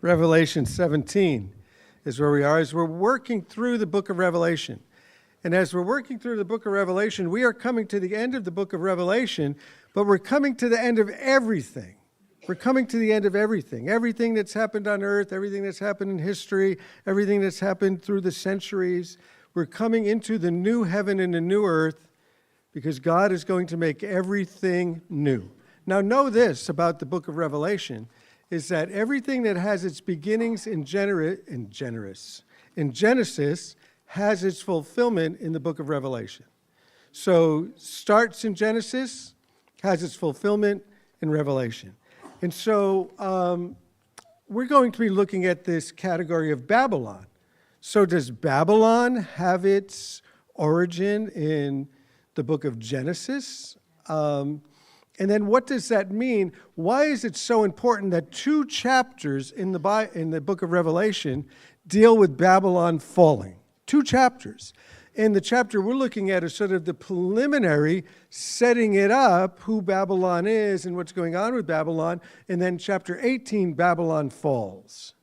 Revelation 17 is where we are as we're working through the book of Revelation. And as we're working through the book of Revelation, we are coming to the end of the book of Revelation, but we're coming to the end of everything. We're coming to the end of everything. Everything that's happened on earth, everything that's happened in history, everything that's happened through the centuries. We're coming into the new heaven and the new earth because God is going to make everything new. Now know this about the book of Revelation, is that everything that has its beginnings in Genesis has its fulfillment in the book of Revelation. So starts in Genesis, has its fulfillment in Revelation. And so we're going to be looking at this category of Babylon. So does Babylon have its origin in the book of Genesis? And then what does that mean? Why is it so important that 2 chapters in the book of Revelation deal with Babylon falling? 2 chapters. And the chapter we're looking at is sort of the preliminary setting it up, who Babylon is and what's going on with Babylon. And then chapter 18, Babylon falls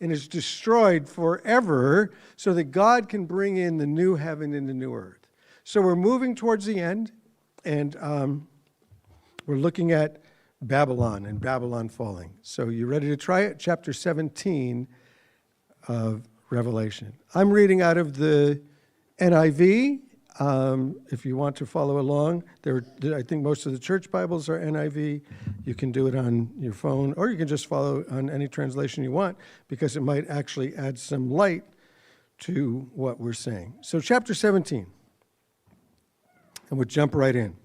and is destroyed forever so that God can bring in the new heaven and the new earth. So we're moving towards the end, and we're looking at Babylon and Babylon falling. So you ready to try it? Chapter 17 of Revelation. I'm reading out of the NIV. If you want to follow along, I think most of the church Bibles are NIV. You can do it on your phone, or you can just follow on any translation you want, because it might actually add some light to what we're saying. So chapter 17, and we'll jump right in.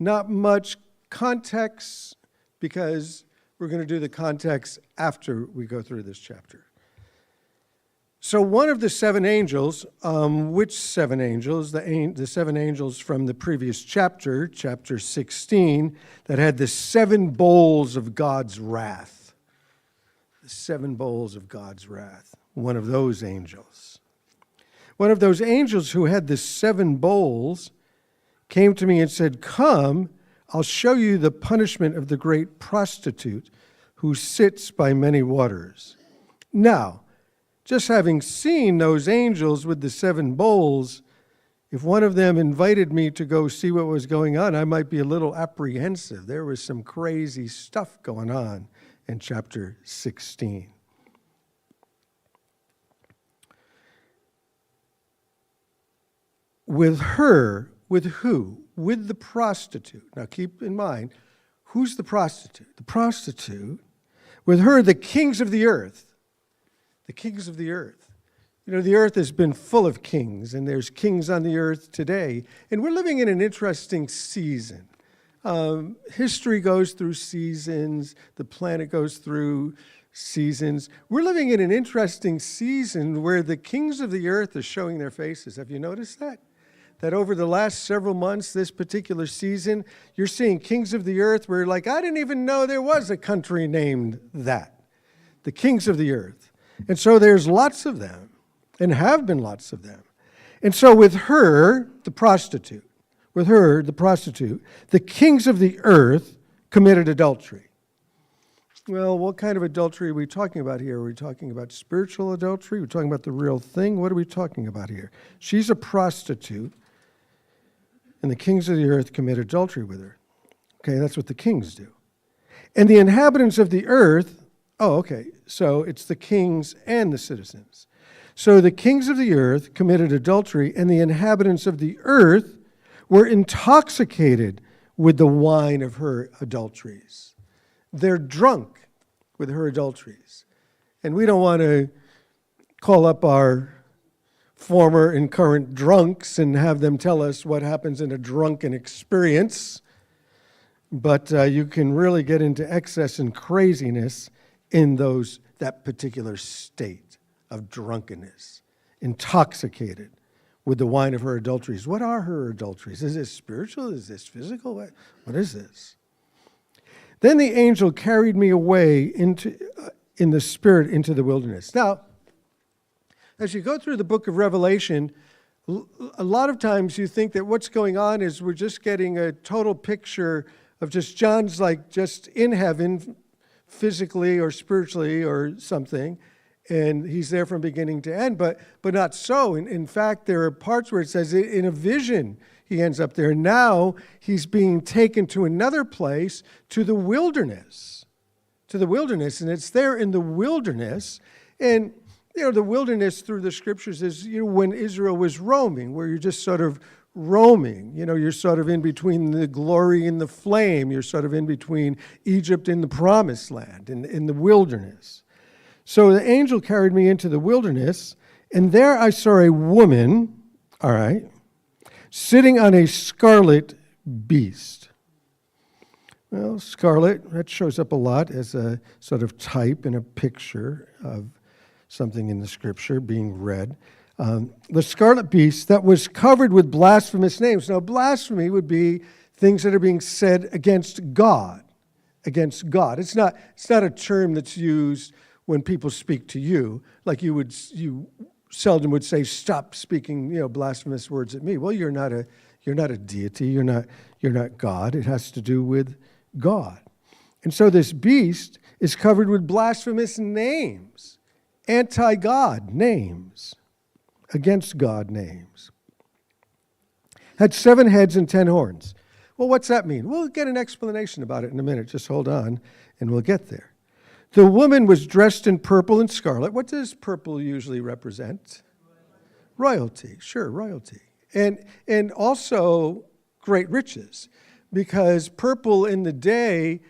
Not much context, because we're going to do the context after we go through this chapter. So one of the 7 angels, which 7 angels? The 7 angels from the previous chapter, chapter 16, that had the 7 bowls of God's wrath. The 7 bowls of God's wrath. One of those angels. One of those angels who had the 7 bowls came to me and said, "Come, I'll show you the punishment of the great prostitute who sits by many waters." Now, just having seen those angels with the 7 bowls, if one of them invited me to go see what was going on, I might be a little apprehensive. There was some crazy stuff going on in chapter 16. With her, with who? With the prostitute. Now keep in mind, who's the prostitute? The prostitute, with her, the kings of the earth. The kings of the earth. You know, the earth has been full of kings, and there's kings on the earth today. And we're living in an interesting season. History goes through seasons. The planet goes through seasons. We're living in an interesting season where the kings of the earth are showing their faces. Have you noticed that? That over the last several months, this particular season, you're seeing kings of the earth where you're like, I didn't even know there was a country named that. The kings of the earth. And so there's lots of them, and have been lots of them. And so with her, the prostitute, the kings of the earth committed adultery. Well, what kind of adultery are we talking about here? Are we talking about spiritual adultery? Are we talking about the real thing? What are we talking about here? She's a prostitute, and the kings of the earth commit adultery with her. Okay, that's what the kings do. And the inhabitants of the earth, so it's the kings and the citizens. So the kings of the earth committed adultery, and the inhabitants of the earth were intoxicated with the wine of her adulteries. They're drunk with her adulteries. And we don't want to call up our former and current drunks and have them tell us what happens in a drunken experience. But you can really get into excess and craziness in that particular state of drunkenness, intoxicated with the wine of her adulteries. What are her adulteries? Is this spiritual? Is this physical? What is this? Then the angel carried me away in the spirit into the wilderness. Now, as you go through the book of Revelation, a lot of times you think that what's going on is we're just getting a total picture of just John's like just in heaven, physically or spiritually or something, and he's there from beginning to end, but not so. In fact, there are parts where it says in a vision he ends up there. Now he's being taken to another place, to the wilderness, and it's there in the wilderness. And the wilderness through the scriptures is when Israel was roaming, where you're just sort of roaming. You're sort of in between the glory and the flame. You're sort of in between Egypt and the promised land, in the wilderness. So the angel carried me into the wilderness, and there I saw a woman, all right, sitting on a scarlet beast. Well, scarlet, that shows up a lot as a sort of type in a picture of something in the scripture being read. The scarlet beast that was covered with blasphemous names. Now, blasphemy would be things that are being said against God. Against God. It's not a term that's used when people speak to you, like you seldom would say, "Stop speaking, blasphemous words at me." Well, you're not a deity. You're not God. It has to do with God. And so this beast is covered with blasphemous names, anti-God names, against God names. Had 7 heads and 10 horns. Well, what's that mean? We'll get an explanation about it in a minute. Just hold on, and we'll get there. The woman was dressed in purple and scarlet. What does purple usually represent? Royalty. Sure, royalty. And also great riches, because purple in the day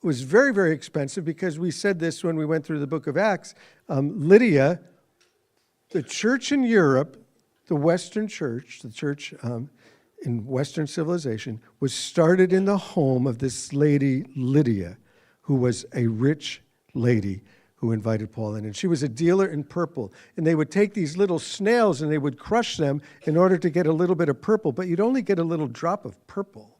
was very, very expensive, because we said this when we went through the book of Acts. Lydia, the church in Europe, the Western church, the church in Western civilization, was started in the home of this lady, Lydia, who was a rich lady who invited Paul in. And she was a dealer in purple. And they would take these little snails and they would crush them in order to get a little bit of purple. But you'd only get a little drop of purple,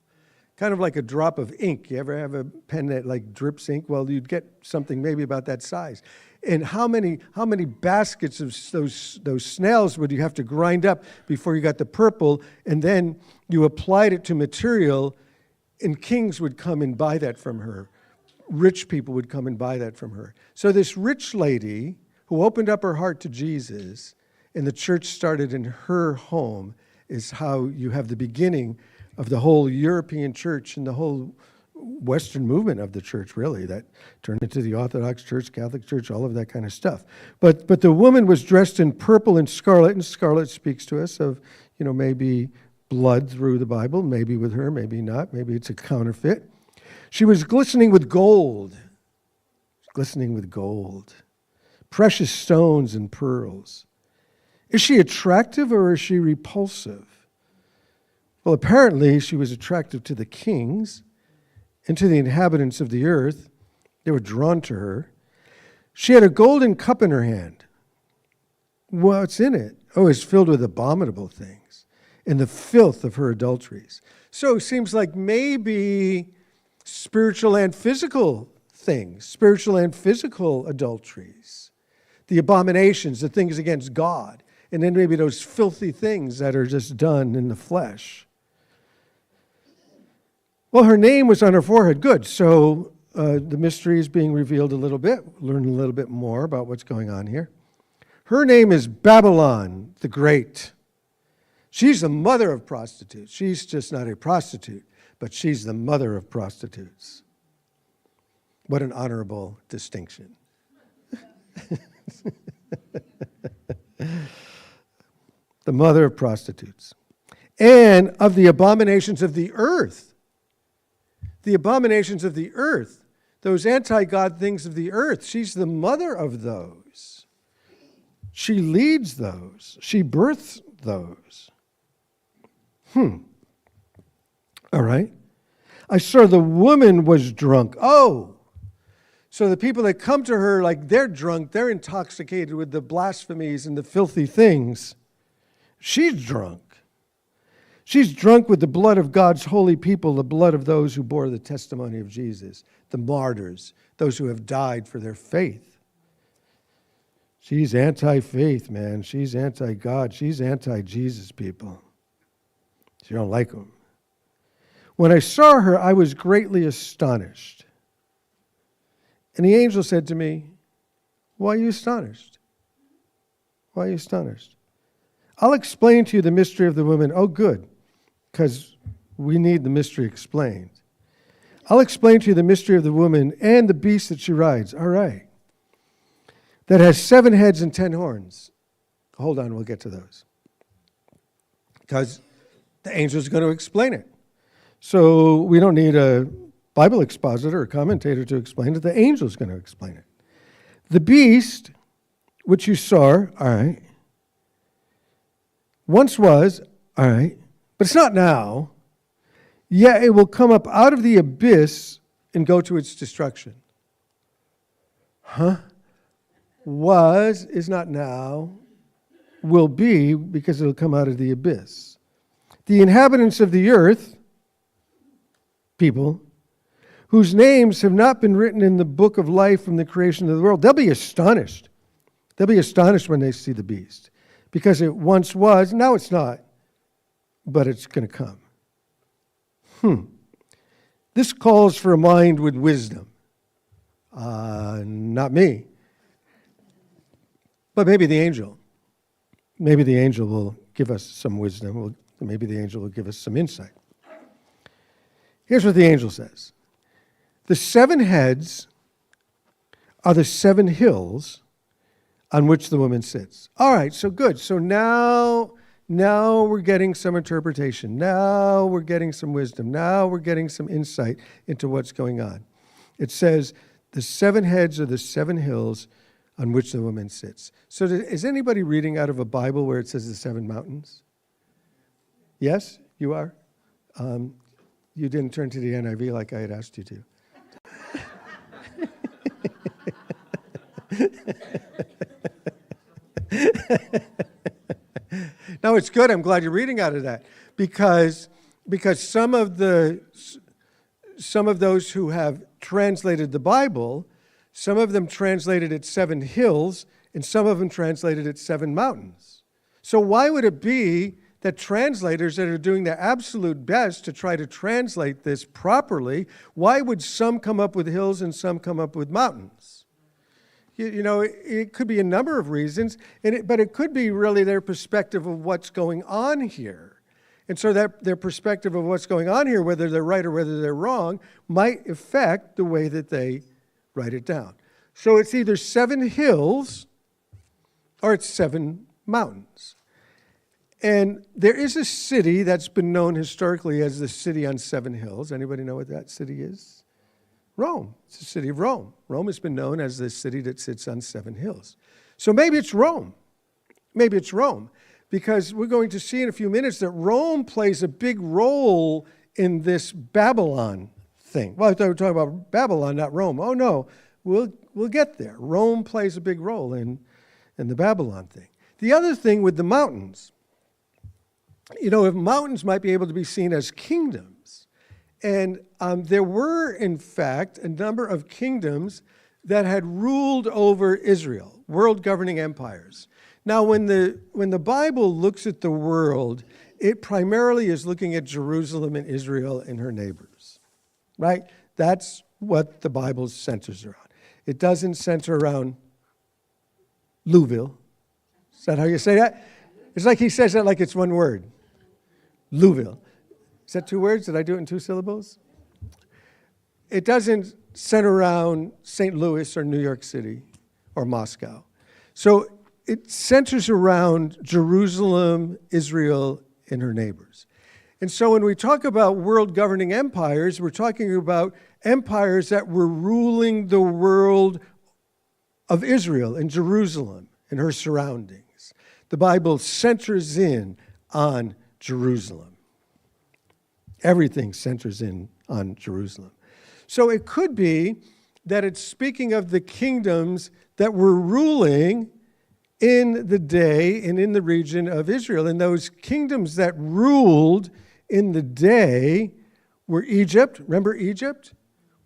kind of like a drop of ink. You ever have a pen that like drips ink? Well, you'd get something maybe about that size. And how many baskets of those snails would you have to grind up before you got the purple? And then you applied it to material, and kings would come and buy that from her. Rich people would come and buy that from her. So this rich lady who opened up her heart to Jesus, and the church started in her home, is how you have the beginning of the whole European church and the whole Western movement of the church, really, that turned into the Orthodox Church, Catholic Church, all of that kind of stuff. But the woman was dressed in purple and scarlet speaks to us of, maybe blood through the Bible, maybe with her, maybe not, maybe it's a counterfeit. She was glistening with gold, precious stones and pearls. Is she attractive or is she repulsive? Well, apparently she was attractive to the kings and to the inhabitants of the earth. They were drawn to her. She had a golden cup in her hand. What's in it? Oh, it's filled with abominable things and the filth of her adulteries. So it seems like maybe spiritual and physical things, spiritual and physical adulteries, the abominations, the things against God, and then maybe those filthy things that are just done in the flesh. Well, her name was on her forehead. Good. So the mystery is being revealed a little bit. Learn a little bit more about what's going on here. Her name is Babylon the Great. She's the mother of prostitutes. She's just not a prostitute, but she's the mother of prostitutes. What an honorable distinction. The mother of prostitutes. And of the abominations of the earth. The abominations of the earth. Those anti-God things of the earth. She's the mother of those. She leads those. She births those. All right. I saw the woman was drunk. Oh, so the people that come to her, like they're drunk, they're intoxicated with the blasphemies and the filthy things. She's drunk. She's drunk with the blood of God's holy people, the blood of those who bore the testimony of Jesus, the martyrs, those who have died for their faith. She's anti-faith, man. She's anti-God. She's anti-Jesus, people. She don't like them. When I saw her, I was greatly astonished. And the angel said to me, why are you astonished? Why are you astonished? I'll explain to you the mystery of the woman. Oh, good, because we need the mystery explained. I'll explain to you the mystery of the woman and the beast that she rides. All right. That has 7 heads and 10 horns. Hold on, we'll get to those. Because the angel's going to explain it. So we don't need a Bible expositor or commentator to explain it. The angel's going to explain it. The beast, which you saw, all right, once was, all right, but it's not now. Yet it will come up out of the abyss and go to its destruction. Was is not now, will be, because it'll come out of the abyss. The inhabitants of the earth, people, whose names have not been written in the book of life from the creation of the world, they'll be astonished. They'll be astonished when they see the beast. Because it once was, now it's not, but it's going to come. This calls for a mind with wisdom. Not me. But maybe the angel. Maybe the angel will give us some wisdom. Maybe the angel will give us some insight. Here's what the angel says. The 7 heads are the 7 hills on which the woman sits. All right, so good. So now we're getting some interpretation. Now we're getting some wisdom. Now we're getting some insight into what's going on. It says the 7 heads are the 7 hills on which the woman sits. So is anybody reading out of a Bible where it says the 7 mountains? Yes, you are? You didn't turn to the NIV like I had asked you to. No, it's good. I'm glad you're reading out of that because some of those who have translated the Bible, some of them translated it 7 hills, and some of them translated it 7 mountains. So why would it be that translators that are doing their absolute best to try to translate this properly, why would some come up with hills and some come up with mountains? You know, it could be a number of reasons, but it could be really their perspective of what's going on here. And so that their perspective of what's going on here, whether they're right or whether they're wrong, might affect the way that they write it down. So it's either 7 hills or it's 7 mountains. And there is a city that's been known historically as the city on 7 hills. Anybody know what that city is? Rome. It's the city of Rome. Rome has been known as the city that sits on 7 hills. So maybe it's Rome. Maybe it's Rome. Because we're going to see in a few minutes that Rome plays a big role in this Babylon thing. Well, I thought we were talking about Babylon, not Rome. Oh, no. We'll get there. Rome plays a big role in the Babylon thing. The other thing with the mountains, you know, if mountains might be able to be seen as kingdoms. And there were, in fact, a number of kingdoms that had ruled over Israel, world governing empires. Now, when the Bible looks at the world, it primarily is looking at Jerusalem and Israel and her neighbors, right? That's what the Bible centers around. It doesn't center around Louisville. Is that how you say that? It's like he says that like it's one word. Louisville. Is that 2 words? Did I do it in 2 syllables? It doesn't center around St. Louis or New York City or Moscow. So it centers around Jerusalem, Israel, and her neighbors. And so when we talk about world governing empires, we're talking about empires that were ruling the world of Israel and Jerusalem and her surroundings. The Bible centers in on Jerusalem. Everything centers in on Jerusalem. So it could be that it's speaking of the kingdoms that were ruling in the day and in the region of Israel. And those kingdoms that ruled in the day were Egypt. Remember Egypt?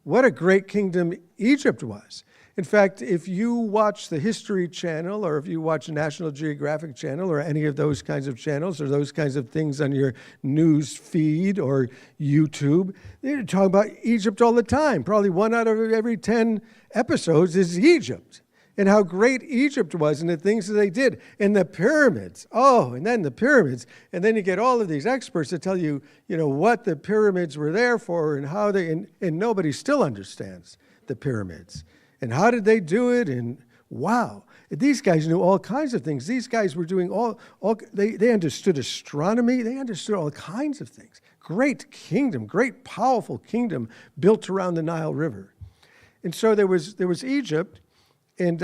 What a great kingdom Egypt was. In fact, if you watch the History Channel, or if you watch National Geographic Channel, or any of those kinds of channels, or those kinds of things on your news feed or YouTube, they're talking about Egypt all the time. Probably 1 out of every 10 episodes is Egypt, and how great Egypt was, and the things that they did, and the pyramids. Oh, and then the pyramids. And then you get all of these experts that tell you, what the pyramids were there for, and how they, and nobody still understands the pyramids. And how did they do it? And wow, these guys knew all kinds of things. These guys were doing they understood astronomy. They understood all kinds of things. Great kingdom, great powerful kingdom built around the Nile River. And so there was Egypt, and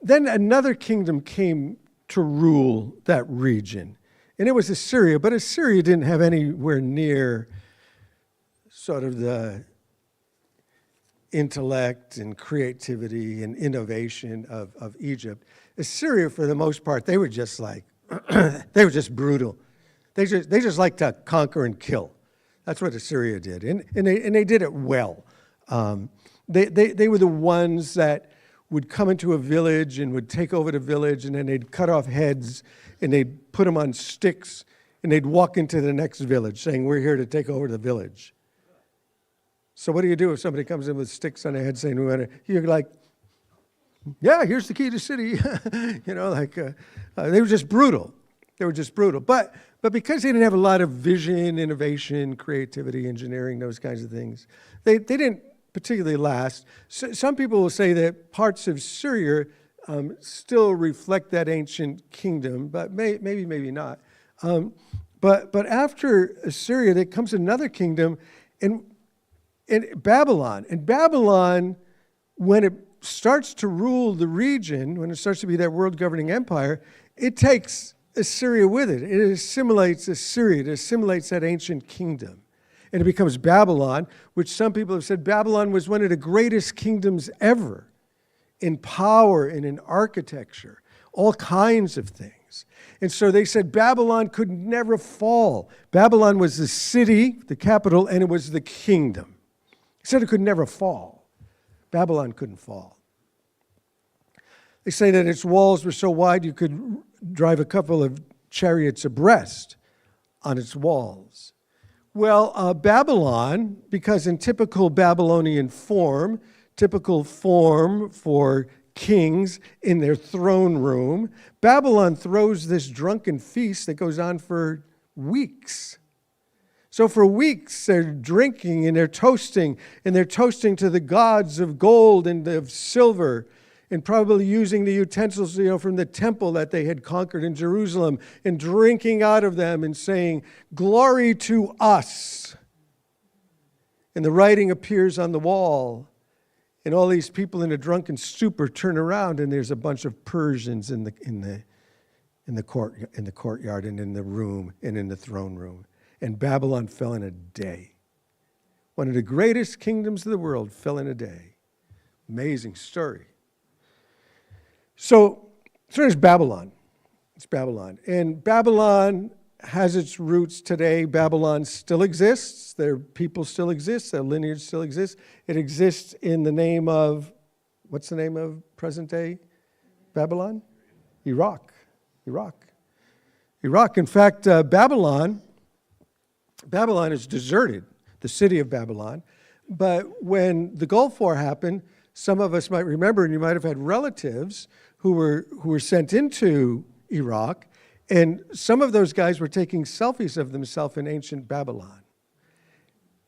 then another kingdom came to rule that region. And it was Assyria, but Assyria didn't have anywhere near sort of the intellect and creativity and innovation of Egypt. Assyria, for the most part, they were just like, they were just brutal. They just like to conquer and kill. That's what Assyria did, and they did it well. They were the ones that would come into a village and would take over the village, and then they'd cut off heads and they'd put them on sticks, and they'd walk into the next village saying, "We're here to take over the village." So what do you do if somebody comes in with sticks on their head saying, you're like, "Yeah, here's the key to the city." They were just brutal. They were just brutal. But because they didn't have a lot of vision, innovation, creativity, engineering, those kinds of things, they didn't particularly last. So, some people will say that parts of Syria still reflect that ancient kingdom, but maybe not. But after Assyria, there comes another kingdom, and Babylon. And Babylon, when it starts to rule the region, when it starts to be that world-governing empire, it takes Assyria with it. It assimilates Assyria. It assimilates that ancient kingdom. And it becomes Babylon, which some people have said Babylon was one of the greatest kingdoms ever in power and in architecture, all kinds of things. And so they said Babylon could never fall. Babylon was the city, the capital, and it was the kingdom. He said it could never fall. Babylon couldn't fall. They say that its walls were so wide you could drive a couple of chariots abreast on its walls. Well, Babylon, because in typical Babylonian form, typical form for kings in their throne room, Babylon throws this drunken feast that goes on for weeks. So for weeks, they're drinking and they're toasting to the gods of gold and of silver, and probably using the utensils, from the temple that they had conquered in Jerusalem, and drinking out of them and saying, "Glory to us." And the writing appears on the wall, and all these people in a drunken stupor turn around, and there's a bunch of Persians in the courtyard and in the room and in the throne room. And Babylon fell in a day. One of the greatest kingdoms of the world fell in a day. Amazing story. So there's Babylon. It's Babylon. And Babylon has its roots today. Babylon still exists. Their people still exist. Their lineage still exists. It exists in the name of, what's the name of present day Babylon? Iraq. In fact, Babylon is deserted, the city of Babylon. But when the Gulf War happened, some of us might remember, and you might have had relatives who were sent into Iraq, and some of those guys were taking selfies of themselves in ancient Babylon.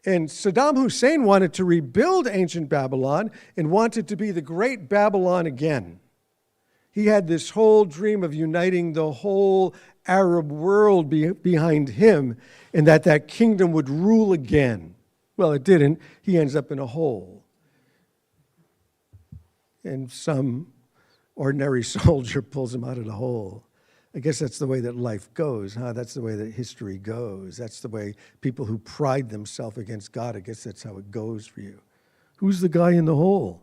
And Saddam Hussein wanted to rebuild ancient Babylon and wanted to be the great Babylon again. He had this whole dream of uniting the whole Arab world behind him, and that kingdom would rule again. Well, it didn't. He ends up in a hole. And some ordinary soldier pulls him out of the hole. I guess that's the way that life goes, huh? That's the way that history goes. That's the way people who pride themselves against God, I guess that's how it goes for you. Who's the guy in the hole?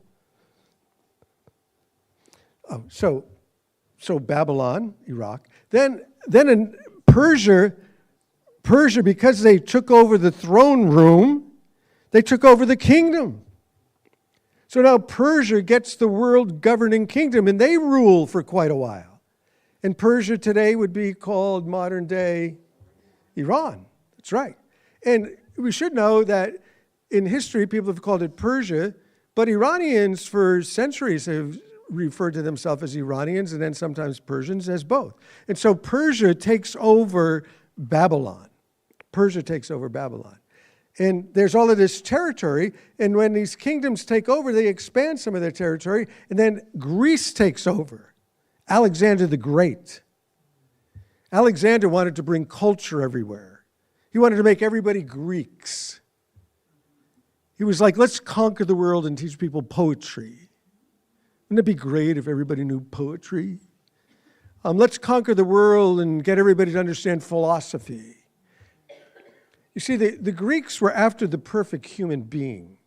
Oh, so Babylon, Iraq. Then in Persia, because they took over the throne room, they took over the kingdom. So now Persia gets the world governing kingdom, and they rule for quite a while. And Persia today would be called modern day Iran. That's right. And we should know that in history, people have called it Persia, but Iranians for centuries have referred to themselves as Iranians and then sometimes Persians as both. And so Persia takes over Babylon. Persia takes over Babylon. And there's all of this territory, and when these kingdoms take over, they expand some of their territory, and then Greece takes over. Alexander the Great. Alexander wanted to bring culture everywhere. He wanted to make everybody Greeks. He was like, let's conquer the world and teach people poetry. Wouldn't it be great if everybody knew poetry? Let's conquer the world and get everybody to understand philosophy. You see, the Greeks were after the perfect human being.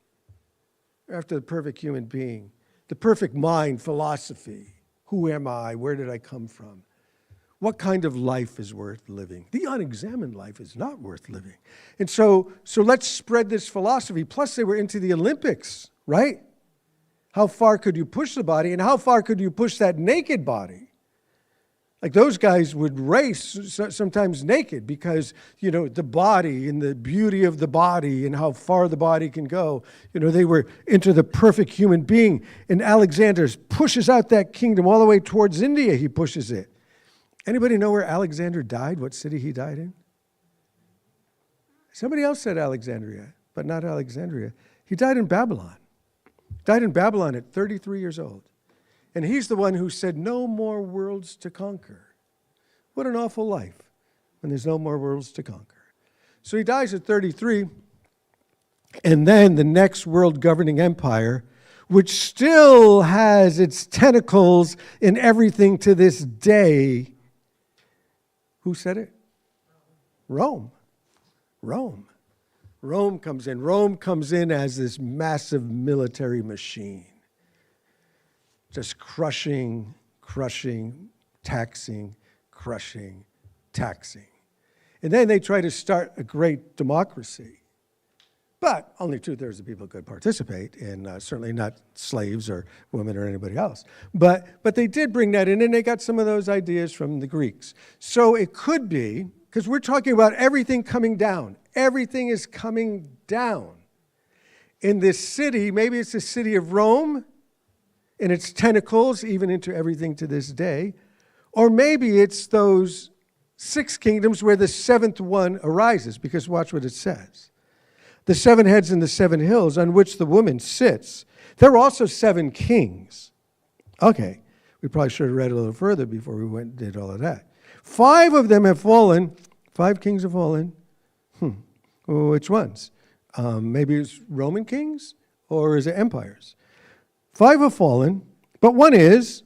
After the perfect human being. The perfect mind, philosophy. Who am I? Where did I come from? What kind of life is worth living? The unexamined life is not worth living. And so let's spread this philosophy. Plus, they were into the Olympics, right? How far could you push the body, and how far could you push that naked body? Like those guys would race sometimes naked because, the body and the beauty of the body and how far the body can go. They were into the perfect human being. And Alexander pushes out that kingdom all the way towards India. He pushes it. Anybody know where Alexander died? What city he died in? Somebody else said Alexandria, but not Alexandria. He died in Babylon. Died in Babylon at 33 years old. And he's the one who said, no more worlds to conquer. What an awful life when there's no more worlds to conquer. So he dies at 33. And then the next world governing empire, which still has its tentacles in everything to this day. Who said it? Rome. Rome comes in. Rome comes in as this massive military machine. Just crushing, taxing, crushing, taxing. And then they try to start a great democracy. But only 2/3 of people could participate, and certainly not slaves or women or anybody else. But they did bring that in, and they got some of those ideas from the Greeks. So it could be, because we're talking about everything coming down. Everything is coming down. In this city, maybe it's the city of Rome, and its tentacles even into everything to this day. Or maybe it's those 6 kingdoms where the 7th one arises, because watch what it says. The 7 heads and the 7 hills on which the woman sits. There are also 7 kings. Okay, we probably should have read a little further before we went and did all of that. 5 of them have fallen. 5 kings have fallen. Well, which ones? Maybe it's Roman kings, or is it empires? 5 have fallen, but one is,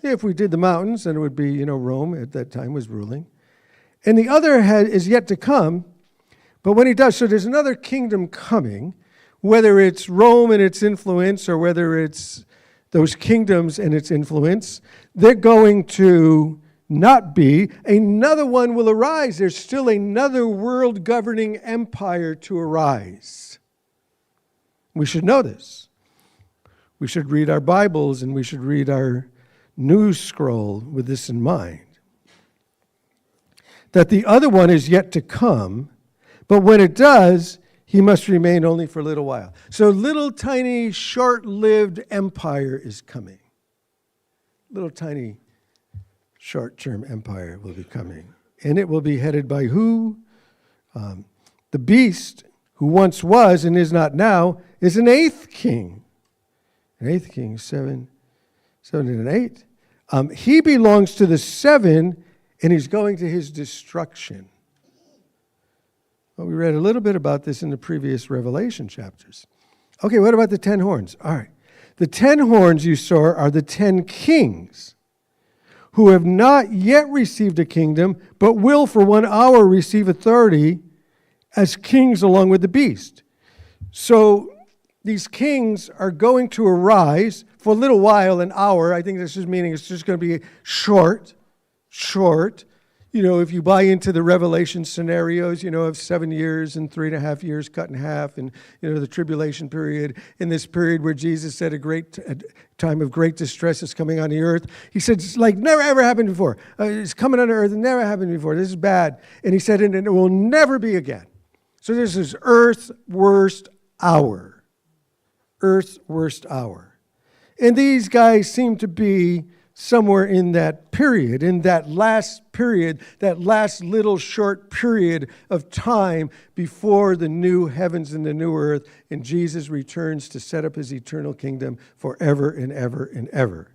if we did the mountains, then it would be, Rome at that time was ruling. And the other is yet to come, but when he does, so there's another kingdom coming, whether it's Rome and its influence or whether it's those kingdoms and its influence, they're going to not be. Another one will arise. There's still another world governing empire to arise. We should know this. We should read our Bibles and we should read our news scroll with this in mind. That the other one is yet to come, but when it does, he must remain only for a little while. So little tiny short-lived empire is coming. Little tiny short-term empire will be coming. And it will be headed by who? The beast, who once was and is not now, is an 8th king. An 8th king, 7 and 8. He belongs to the 7, and he's going to his destruction. Well, we read a little bit about this in the previous Revelation chapters. Okay, what about the 10 horns? All right. The 10 horns you saw are the 10 kings who have not yet received a kingdom, but will for 1 hour receive authority as kings along with the beast. So these kings are going to arise for a little while, an hour. I think this is meaning it's just going to be short. if you buy into the Revelation scenarios, of 7 years and 3.5 years cut in half, and, the tribulation period, in this period where Jesus said a time of great distress is coming on the earth. He said, it's like never ever happened before. It's coming on the earth, it never happened before. This is bad. And he said, and it will never be again. So this is Earth's worst hour. Earth's worst hour. And these guys seem to be somewhere in that period, in that last period, that last little short period of time before the new heavens and the new earth, and Jesus returns to set up his eternal kingdom forever and ever and ever.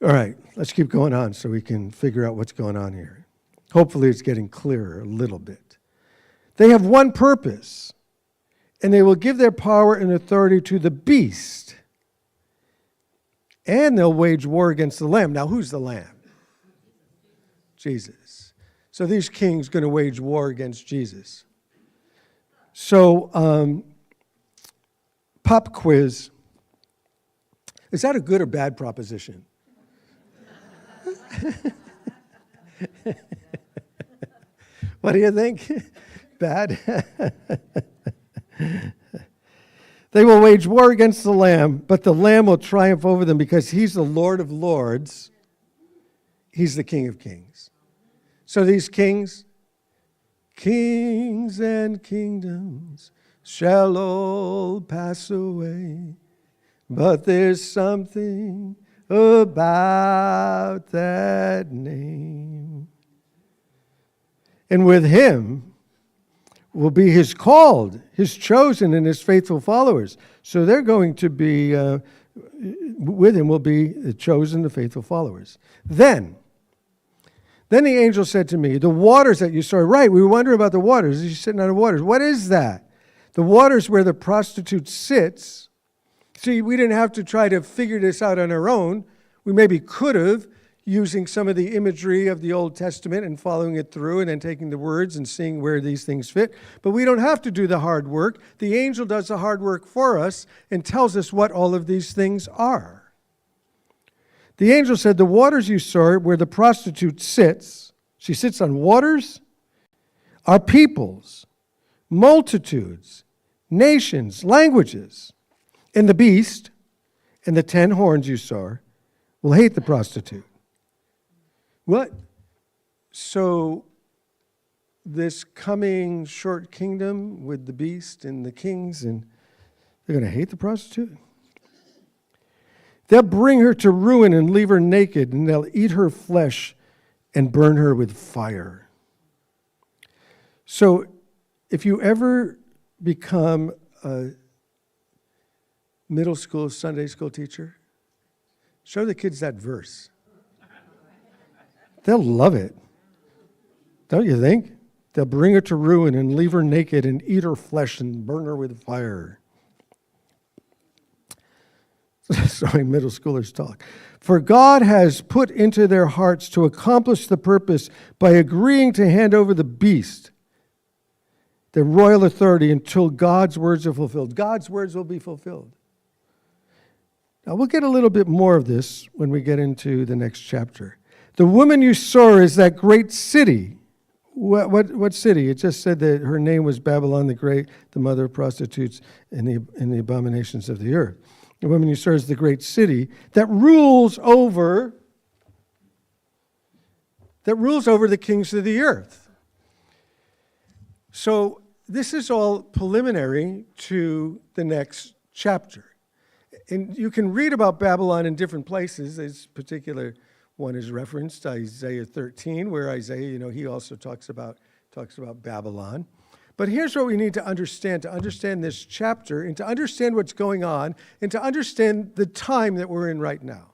All right, let's keep going on so we can figure out what's going on here. Hopefully it's getting clearer a little bit. They have one purpose, and they will give their power and authority to the beast. And they'll wage war against the Lamb. Now, who's the Lamb? Jesus. So these kings going to wage war against Jesus. So, pop quiz. Is that a good or bad proposition? What do you think? Bad? They will wage war against the Lamb, but the Lamb will triumph over them because he's the Lord of lords. He's the King of kings. So these kings and kingdoms shall all pass away, but there's something about that name. And with him will be his called, his chosen, and his faithful followers. So they're going to be, with him will be the chosen, the faithful followers. Then the angel said to me, the waters that you saw, right, we were wondering about the waters. He's sitting on the waters. What is that? The waters where the prostitute sits. See, we didn't have to try to figure this out on our own. We maybe could have, using some of the imagery of the Old Testament and following it through and then taking the words and seeing where these things fit. But we don't have to do the hard work. The angel does the hard work for us and tells us what all of these things are. The angel said, the waters you saw where the prostitute sits, she sits on waters, are peoples, multitudes, nations, languages. And the beast and the 10 horns you saw will hate the prostitute. What? So this coming short kingdom with the beast and the kings, and they're going to hate the prostitute? They'll bring her to ruin and leave her naked, and they'll eat her flesh and burn her with fire. So if you ever become a middle school, Sunday school teacher, show the kids that verse. They'll love it. Don't you think? They'll bring her to ruin and leave her naked and eat her flesh and burn her with fire. Sorry, middle schoolers talk. For God has put into their hearts to accomplish the purpose by agreeing to hand over the beast, their royal authority, until God's words are fulfilled. God's words will be fulfilled. Now, we'll get a little bit more of this when we get into the next chapter. The woman you saw is that great city. What city? It just said that her name was Babylon the Great, the mother of prostitutes and the abominations of the earth. The woman you saw is the great city that rules over the kings of the earth. So this is all preliminary to the next chapter. And you can read about Babylon in different places. This particular one is referenced, Isaiah 13, where Isaiah, he also talks about Babylon. But here's what we need to understand this chapter, and to understand what's going on, and to understand the time that we're in right now.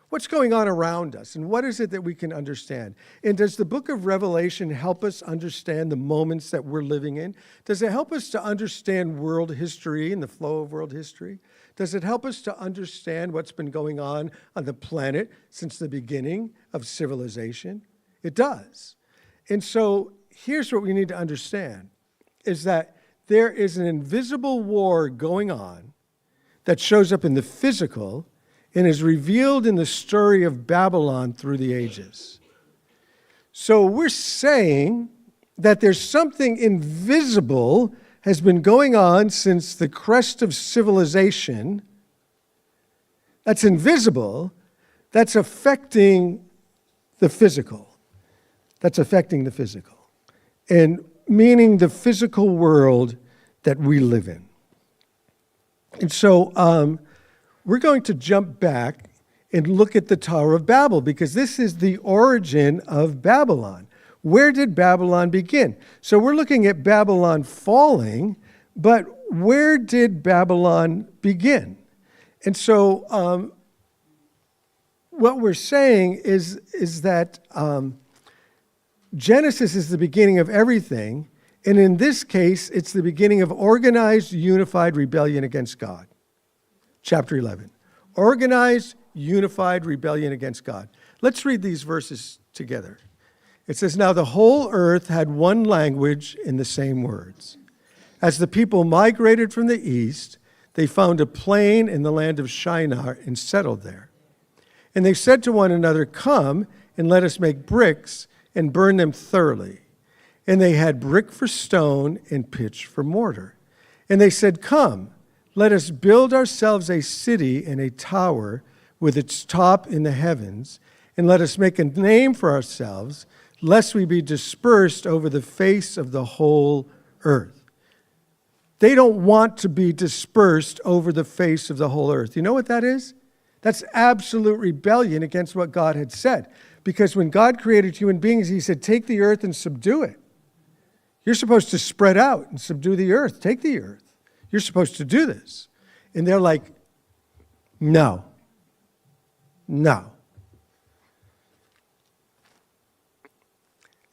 What's going on around us, and what is it that we can understand? And does the book of Revelation help us understand the moments that we're living in? Does it help us to understand world history and the flow of world history? Does it help us to understand what's been going on the planet since the beginning of civilization? It does. And so here's what we need to understand, is that there is an invisible war going on that shows up in the physical and is revealed in the story of Babylon through the ages. So we're saying that there's something invisible has been going on since the crest of civilization that's invisible, that's affecting the physical. That's affecting the physical. And meaning the physical world that we live in. And so we're going to jump back and look at the Tower of Babel, because this is the origin of Babylon. Where did Babylon begin? So we're looking at Babylon falling, but where did Babylon begin? And so what we're saying is that Genesis is the beginning of everything, and in this case, it's the beginning of organized, unified rebellion against God. Chapter 11. Organized, unified rebellion against God. Let's read these verses together. It says, "Now the whole earth had one language in the same words. As the people migrated from the east, they found a plain in the land of Shinar and settled there. And they said to one another, 'Come and let us make bricks and burn them thoroughly.' And they had brick for stone and pitch for mortar. And they said, 'Come, let us build ourselves a city and a tower with its top in the heavens, and let us make a name for ourselves, lest we be dispersed over the face of the whole earth.'" They don't want to be dispersed over the face of the whole earth. You know what that is? That's absolute rebellion against what God had said. Because when God created human beings, he said, "Take the earth and subdue it." You're supposed to spread out and subdue the earth. Take the earth. You're supposed to do this. And they're like, no. No.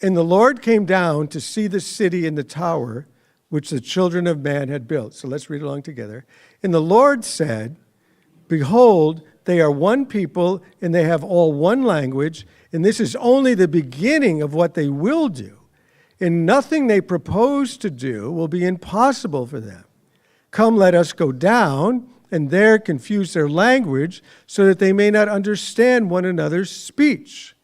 "And the Lord came down to see the city and the tower which the children of man had built." So let's read along together. "And the Lord said, 'Behold, they are one people, and they have all one language, and this is only the beginning of what they will do. And nothing they propose to do will be impossible for them. Come, let us go down, and there confuse their language, so that they may not understand one another's speech.'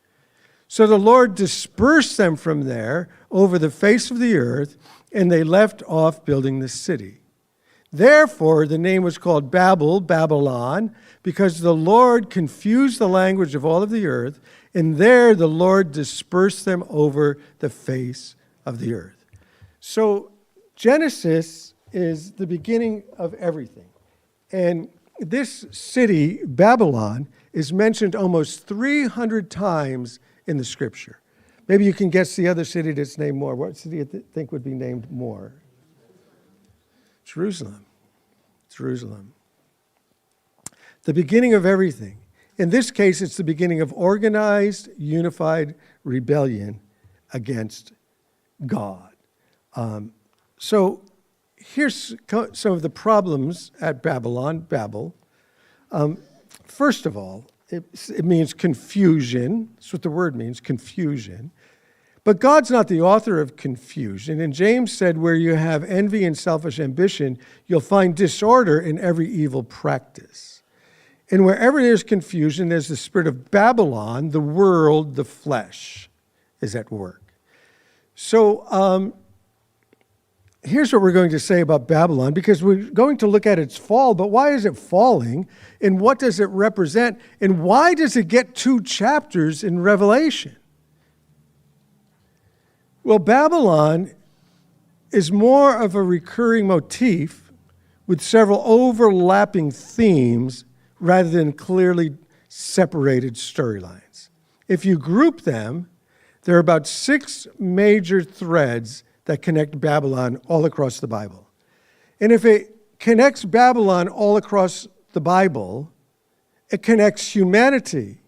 So the Lord dispersed them from there over the face of the earth, and they left off building the city. Therefore, the name was called Babel, Babylon, because the Lord confused the language of all of the earth, and there the Lord dispersed them over the face of the earth." So Genesis is the beginning of everything. And this city, Babylon, is mentioned almost 300 times in the scripture. Maybe you can guess the other city that's named more. What city do you think would be named more? Jerusalem. Jerusalem. The beginning of everything. In this case, it's the beginning of organized, unified rebellion against God. So here's some of the problems at Babel. First of all, it means confusion. That's what the word means, confusion. But God's not the author of confusion. And James said, where you have envy and selfish ambition, you'll find disorder in every evil practice. And wherever there's confusion, there's the spirit of Babylon, the world, the flesh, is at work. So here's what we're going to say about Babylon, because we're going to look at its fall, but why is it falling? And what does it represent? And why does it get 2 chapters in Revelation? Well, Babylon is more of a recurring motif with several overlapping themes rather than clearly separated storylines. If you group them, there are about 6 major threads that connect Babylon all across the Bible. And if it connects Babylon all across the Bible, it connects humanity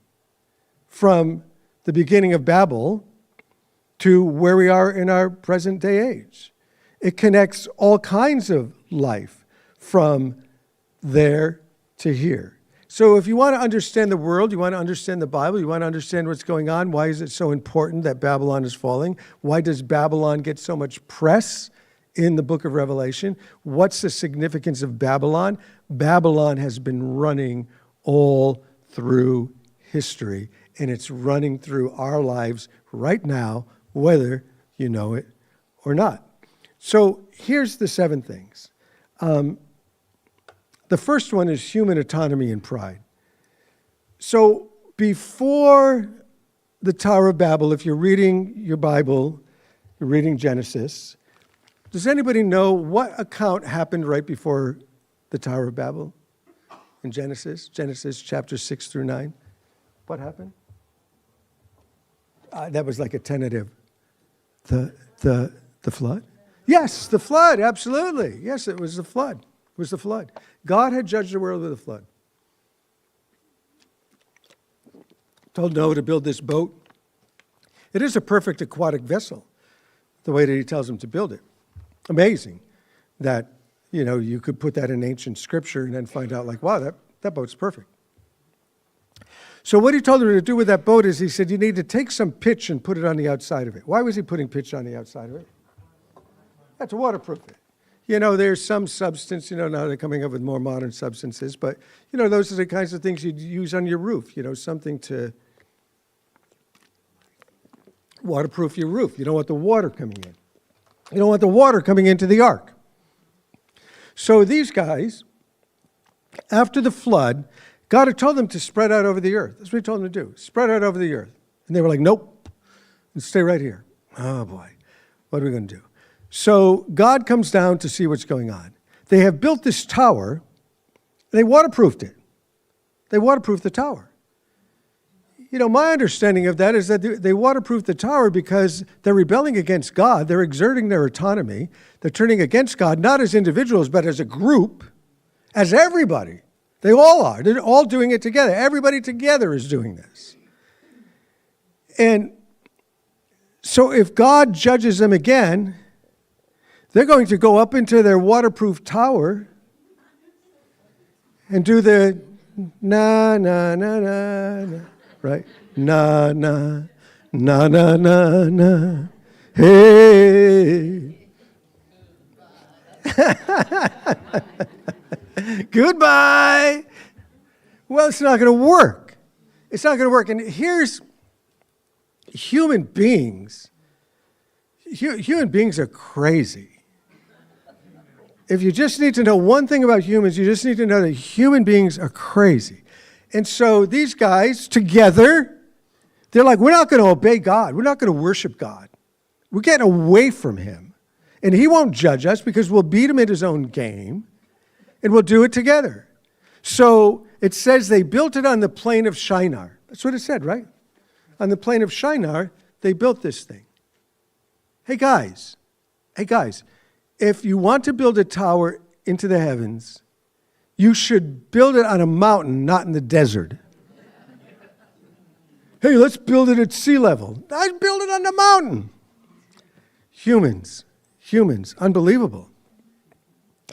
from the beginning of Babel to where we are in our present day age. It connects all kinds of life from there to here. So if you want to understand the world, you want to understand the Bible, you want to understand what's going on, why is it so important that Babylon is falling? Why does Babylon get so much press in the book of Revelation? What's the significance of Babylon? Babylon has been running all through history, and it's running through our lives right now, whether you know it or not. So here's the 7 things. The first one is human autonomy and pride. So before the Tower of Babel, if you're reading your Bible, you're reading Genesis, does anybody know what account happened right before the Tower of Babel in Genesis? Genesis chapter 6 through 9. What happened? That was like a tentative. The flood? Yes, the flood, absolutely. Yes, it was the flood. It was the flood. God had judged the world with a flood. Told Noah to build this boat. It is a perfect aquatic vessel, the way that he tells him to build it. Amazing that, you could put that in ancient scripture and then find out like, wow, that boat's perfect. So what he told him to do with that boat is he said, you need to take some pitch and put it on the outside of it. Why was he putting pitch on the outside of it? That's to waterproof it. There's some substance, now they're coming up with more modern substances, but, those are the kinds of things you'd use on your roof, something to waterproof your roof. You don't want the water coming in. You don't want the water coming into the ark. So these guys, after the flood, God had told them to spread out over the earth. That's what he told them to do, spread out over the earth. And they were like, nope, and stay right here. Oh, boy, what are we going to do? So God comes down to see what's going on. They have built this tower. They waterproofed it. They waterproofed the tower. My understanding of that is that they waterproofed the tower because they're rebelling against God. They're exerting their autonomy. They're turning against God, not as individuals, but as a group, as everybody. They all are. They're all doing it together. Everybody together is doing this. And so if God judges them again, they're going to go up into their waterproof tower and do the na, na, na, na, na, right? Na, na, na, na, na, na, hey. Goodbye. Well, it's not going to work. It's not going to work. And here's human beings. Human beings are crazy. If you just need to know one thing about humans, you just need to know that human beings are crazy. And so these guys together, they're like, we're not going to obey God. We're not going to worship God. We're getting away from him. And he won't judge us because we'll beat him at his own game. And we'll do it together. So it says they built it on the plain of Shinar. That's what it said, right? On the plain of Shinar, they built this thing. Hey guys, if you want to build a tower into the heavens, you should build it on a mountain, not in the desert. Hey, let's build it at sea level. I'd build it on the mountain. Humans, unbelievable.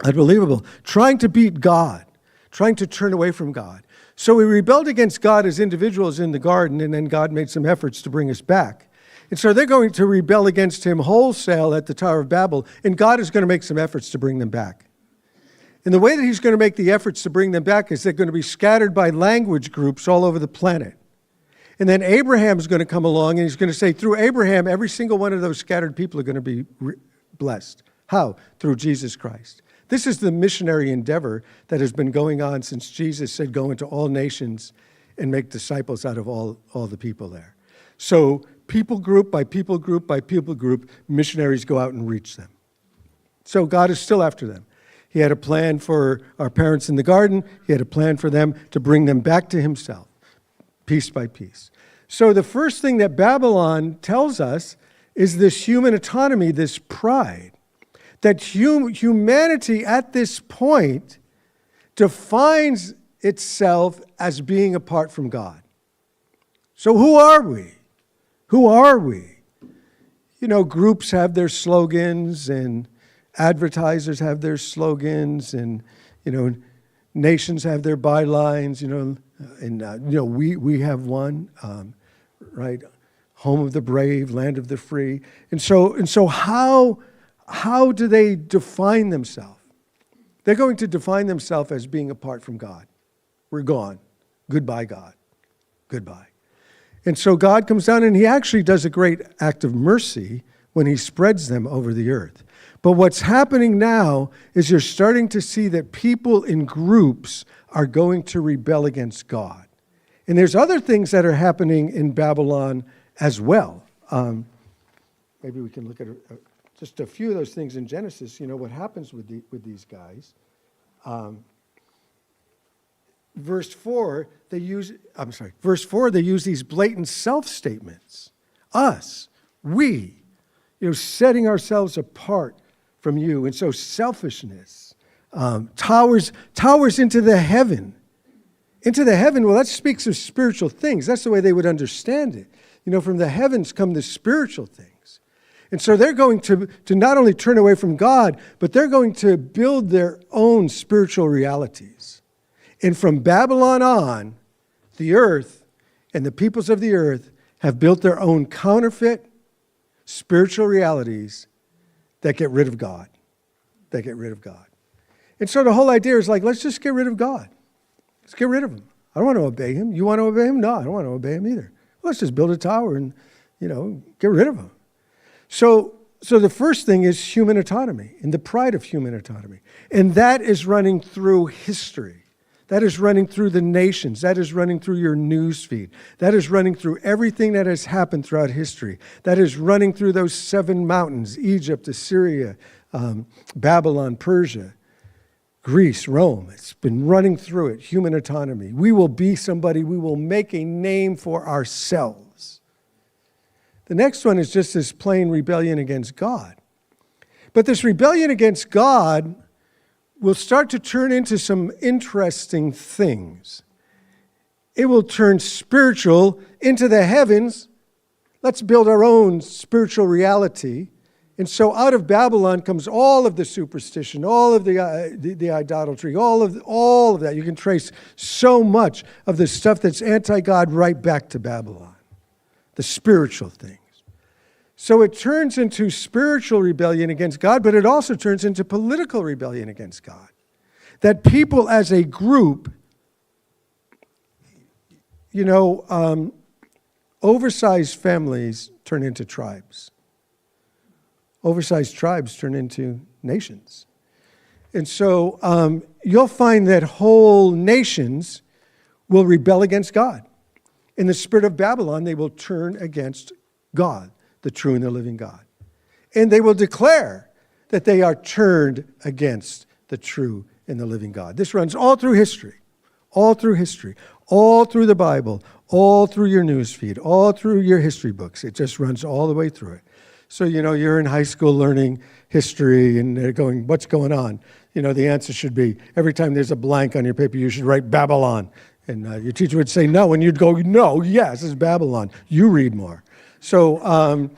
Unbelievable. Trying to beat God, trying to turn away from God. So we rebelled against God as individuals in the garden, and then God made some efforts to bring us back. And so they're going to rebel against him wholesale at the Tower of Babel, and God is going to make some efforts to bring them back. And the way that he's going to make the efforts to bring them back is they're going to be scattered by language groups all over the planet. And then Abraham's going to come along, and he's going to say, through Abraham, every single one of those scattered people are going to be blessed. How? Through Jesus Christ. This is the missionary endeavor that has been going on since Jesus said, go into all nations and make disciples out of all the people there. So people group by people group by people group, missionaries go out and reach them. So God is still after them. He had a plan for our parents in the garden. He had a plan for them to bring them back to himself, piece by piece. So the first thing that Babylon tells us is this human autonomy, this pride. That humanity at this point defines itself as being apart from God. So who are we? Who are we? Groups have their slogans, and advertisers have their slogans, and, nations have their bylines, we have one, right? Home of the brave, land of the free. And so how do they define themselves? They're going to define themselves as being apart from God. We're gone. Goodbye, God. Goodbye. And so God comes down and he actually does a great act of mercy when he spreads them over the earth. But what's happening now is you're starting to see that people in groups are going to rebel against God. And there's other things that are happening in Babylon as well. Maybe we can look at just a few of those things in Genesis. You know, what happens with these guys. Verse 4, they use these blatant self-statements. Us, we, setting ourselves apart from you. And so selfishness towers into the heaven. Into the heaven, well, that speaks of spiritual things. That's the way they would understand it. From the heavens come the spiritual things. And so they're going to not only turn away from God, but they're going to build their own spiritual realities. And from Babylon on, the earth and the peoples of the earth have built their own counterfeit spiritual realities that get rid of God. And so the whole idea is like, let's just get rid of God. Let's get rid of him. I don't want to obey him. You want to obey him? No, I don't want to obey him either. Let's just build a tower and, get rid of him. So the first thing is human autonomy and the pride of human autonomy. And that is running through history. That is running through the nations. That is running through your news feed. That is running through everything that has happened throughout history. That is running through those 7 mountains, Egypt, Assyria, Babylon, Persia, Greece, Rome. It's been running through it, human autonomy. We will be somebody. We will make a name for ourselves. The next one is just this plain rebellion against God. But this rebellion against God will start to turn into some interesting things. It will turn spiritual into the heavens. Let's build our own spiritual reality. And so out of Babylon comes all of the superstition, all of the idolatry, all of that. You can trace so much of the stuff that's anti-God right back to Babylon, the spiritual things. So it turns into spiritual rebellion against God, but it also turns into political rebellion against God. That people as a group, oversized families turn into tribes. Oversized tribes turn into nations. And so you'll find that whole nations will rebel against God. In the spirit of Babylon, they will turn against God, the true and the living God. And they will declare that they are turned against the true and the living God. This runs all through history, all through the Bible, all through your news feed, all through your history books. It just runs all the way through it. So, you're in high school learning history and they're going, what's going on? The answer should be, every time there's a blank on your paper, you should write Babylon. And your teacher would say no, and you'd go, no, yes, it's Babylon. You read more. So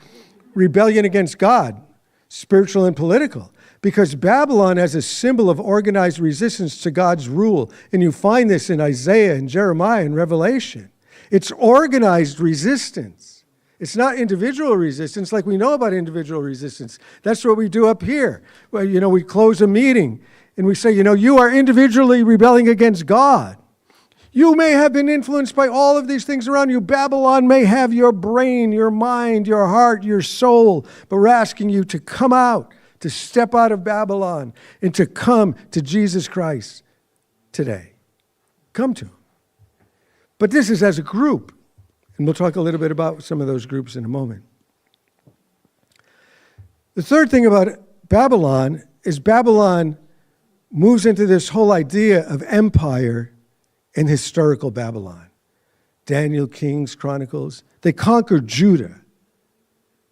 rebellion against God, spiritual and political, because Babylon as a symbol of organized resistance to God's rule. And you find this in Isaiah and Jeremiah and Revelation. It's organized resistance. It's not individual resistance like we know about individual resistance. That's what we do up here. Well, we close a meeting and we say, you are individually rebelling against God. You may have been influenced by all of these things around you. Babylon may have your brain, your mind, your heart, your soul. But we're asking you to come out, to step out of Babylon, and to come to Jesus Christ today. Come to him. But this is as a group. And we'll talk a little bit about some of those groups in a moment. The third thing about Babylon is Babylon moves into this whole idea of empire and historical Babylon. Daniel, Kings, Chronicles, they conquered Judah.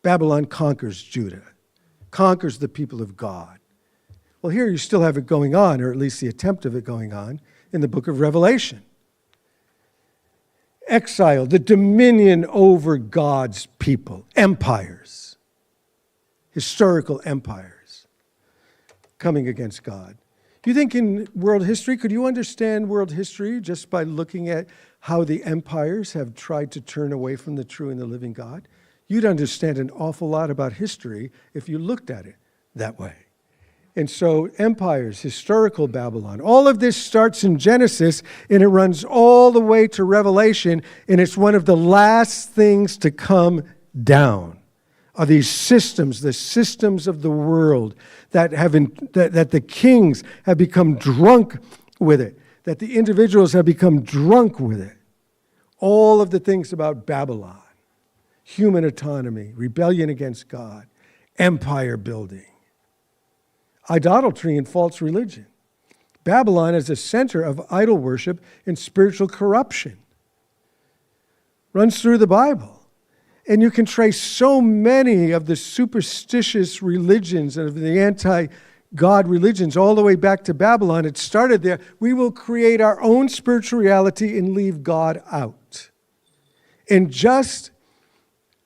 Babylon conquers Judah, conquers the people of God. Well, here you still have it going on, or at least the attempt of it going on, in the book of Revelation. Exile, the dominion over God's people, empires, historical empires coming against God. Do you think in world history, could you understand world history just by looking at how the empires have tried to turn away from the true and the living God? You'd understand an awful lot about history if you looked at it that way. And so empires, historical Babylon, all of this starts in Genesis and it runs all the way to Revelation, and it's one of the last things to come down are these systems, the systems of the world that that the kings have become drunk with it, that the individuals have become drunk with it. All of the things about Babylon, human autonomy, rebellion against God, empire building, idolatry and false religion. Babylon is a center of idol worship and spiritual corruption. Runs through the Bible. And you can trace so many of the superstitious religions and of the anti-God religions all the way back to Babylon. It started there. We will create our own spiritual reality and leave God out. And just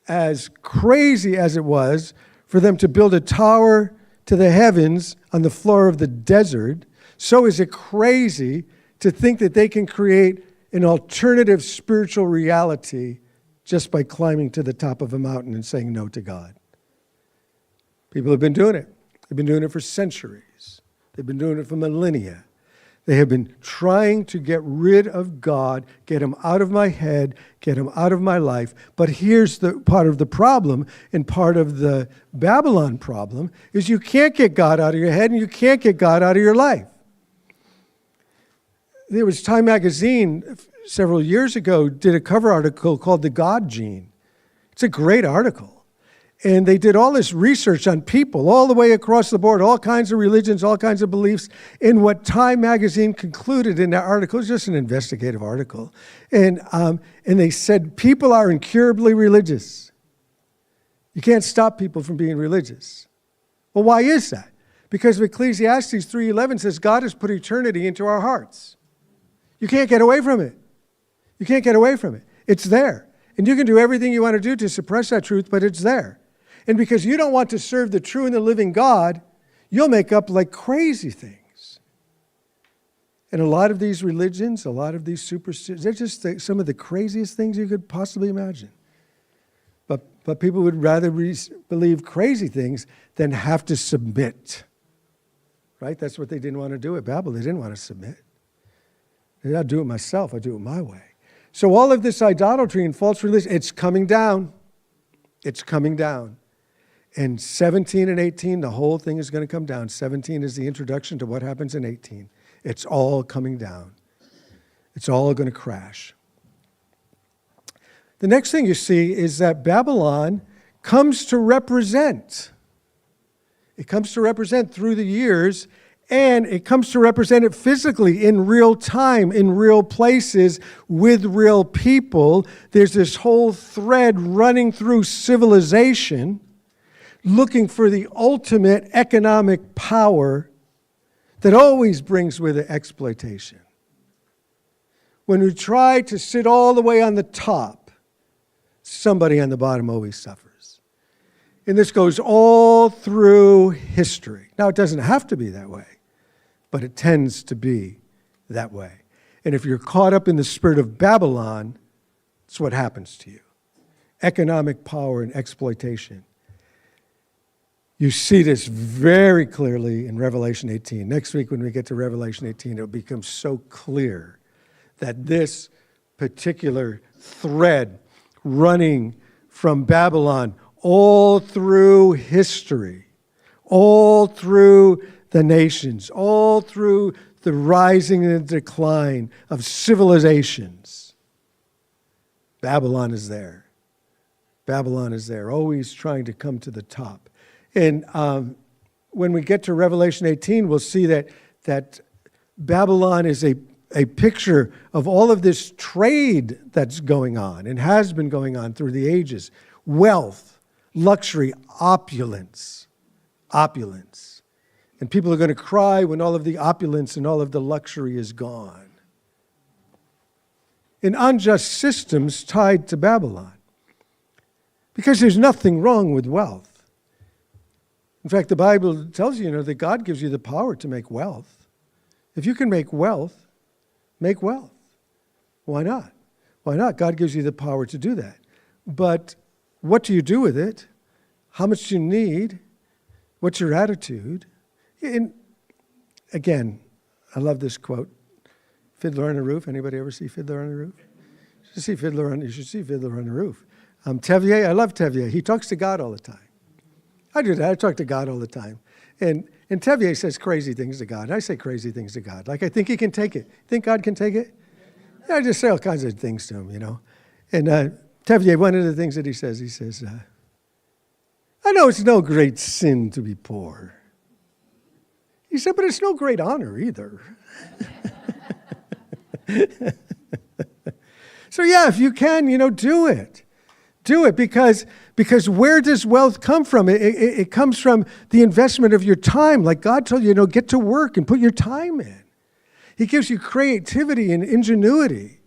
as crazy as it was for them to build a tower to the heavens on the floor of the desert, so is it crazy to think that they can create an alternative spiritual reality just by climbing to the top of a mountain and saying no to God. People have been doing it. They've been doing it for centuries. They've been doing it for millennia. They have been trying to get rid of God, get him out of my head, get him out of my life. But here's the part of the problem, and part of the Babylon problem, is you can't get God out of your head and you can't get God out of your life. There was Time magazine several years ago did a cover article called The God Gene. It's a great article. And they did all this research on people all the way across the board, all kinds of religions, all kinds of beliefs. And what Time magazine concluded in that article, it was just an investigative article. And they said people are incurably religious. You can't stop people from being religious. Well, why is that? Because Ecclesiastes 3:11 says God has put eternity into our hearts. You can't get away from it. You can't get away from it. It's there. And you can do everything you want to do to suppress that truth, but it's there. And because you don't want to serve the true and the living God, you'll make up like crazy things. And a lot of these religions, a lot of these superstitions, they're just some of the craziest things you could possibly imagine. But people would rather believe crazy things than have to submit. Right? That's what they didn't want to do at Babel. They didn't want to submit. I'll do it myself. I'll do it my way. So all of this idolatry and false religion, it's coming down. It's coming down. And 17 and 18, the whole thing is going to come down. 17 is the introduction to what happens in 18. It's all coming down. It's all going to crash. The next thing you see is that Babylon comes to represent. It comes to represent through the years, and it comes to represent it physically in real time, in real places, with real people. There's this whole thread running through civilization, looking for the ultimate economic power that always brings with it exploitation. When we try to sit all the way on the top, somebody on the bottom always suffers. And this goes all through history. Now, it doesn't have to be that way, but it tends to be that way. And if you're caught up in the spirit of Babylon, it's what happens to you. Economic power and exploitation. You see this very clearly in Revelation 18. Next week when we get to Revelation 18, it'll become so clear that this particular thread running from Babylon all through history, all through the nations, all through the rising and decline of civilizations, Babylon is there. Babylon is there, always trying to come to the top. And when we get to Revelation 18, we'll see that Babylon is a picture of all of this trade that's going on and has been going on through the ages. Wealth, luxury, opulence. And people are going to cry when all of the opulence and all of the luxury is gone. And unjust systems tied to Babylon. Because there's nothing wrong with wealth. In fact, the Bible tells you, that God gives you the power to make wealth. If you can make wealth, make wealth. Why not? Why not? God gives you the power to do that. But what do you do with it? How much do you need? What's your attitude? And again, I love this quote. Fiddler on the Roof. Anybody ever see Fiddler on the Roof? You should see Fiddler on the Roof. Tevier, I love Tevier. He talks to God all the time. I do that. I talk to God all the time. And Tevier says crazy things to God. And I say crazy things to God. Like, I think he can take it. Think God can take it? Yeah, I just say all kinds of things to him, you know. And Tevier, one of the things that he says, I know it's no great sin to be poor. He said, but it's no great honor either. So yeah, if you can, do it. Do it because where does wealth come from? It comes from the investment of your time. Like God told you, get to work and put your time in. He gives you creativity and ingenuity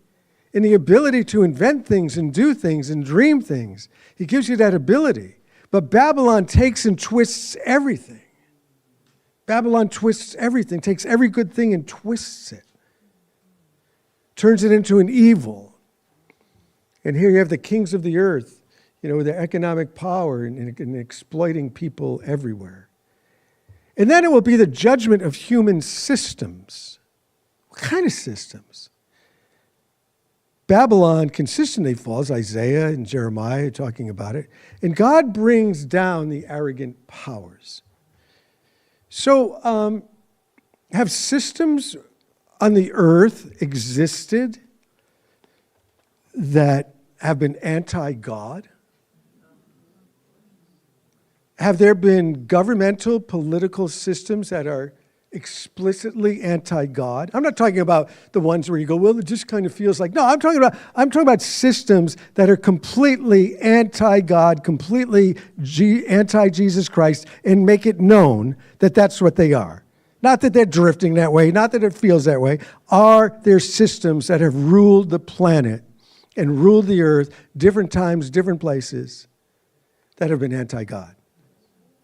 and the ability to invent things and do things and dream things. He gives you that ability. But Babylon takes and twists everything. Babylon twists everything, takes every good thing and twists it. Turns it into an evil. And here you have the kings of the earth, with their economic power and exploiting people everywhere. And then it will be the judgment of human systems. What kind of systems? Babylon consistently falls, Isaiah and Jeremiah are talking about it, and God brings down the arrogant powers. So have systems on the earth existed that have been anti-God? Have there been governmental, political systems that are explicitly anti-God? I'm not talking about the ones where you go, well, it just kind of feels like. No, I'm talking about systems that are completely anti-God, completely anti-Jesus Christ, and make it known that that's what they are. Not that they're drifting that way, not that it feels that way. Are there systems that have ruled the planet and ruled the earth, different times, different places, that have been anti-God?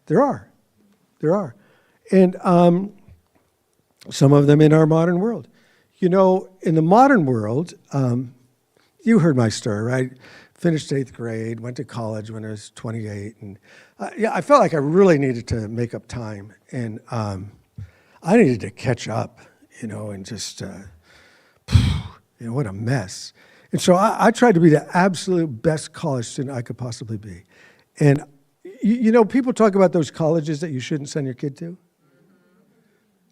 There are. And some of them in our modern world. In the modern world, you heard my story, right? Finished 8th grade, went to college when I was 28. And I felt like I really needed to make up time. And I needed to catch up, and just, what a mess. And so I tried to be the absolute best college student I could possibly be. And, people talk about those colleges that you shouldn't send your kid to.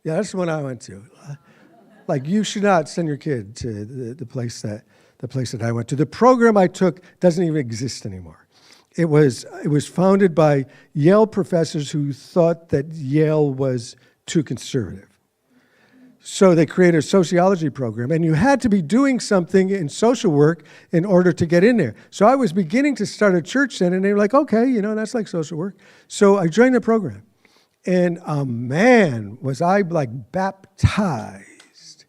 Yeah, that's the one I went to. Like, you should not send your kid to the place that I went to. The program I took doesn't even exist anymore. It was founded by Yale professors who thought that Yale was too conservative. So they created a sociology program, and you had to be doing something in social work in order to get in there. So I was beginning to start a church then, and they were like, okay, that's like social work. So I joined the program. And man, was I like baptized.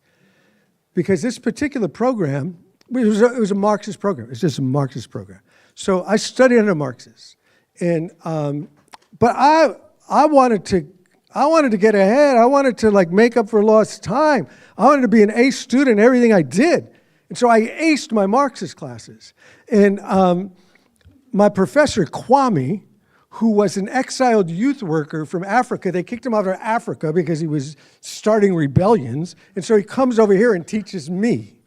Because this particular program, it was a Marxist program. It's just a Marxist program. So I studied under Marxists. And, but I wanted to get ahead. I wanted to make up for lost time. I wanted to be an A student in everything I did. And so I aced my Marxist classes. And my professor, Kwame, who was an exiled youth worker from Africa, they kicked him out of Africa because he was starting rebellions. And so he comes over here and teaches me.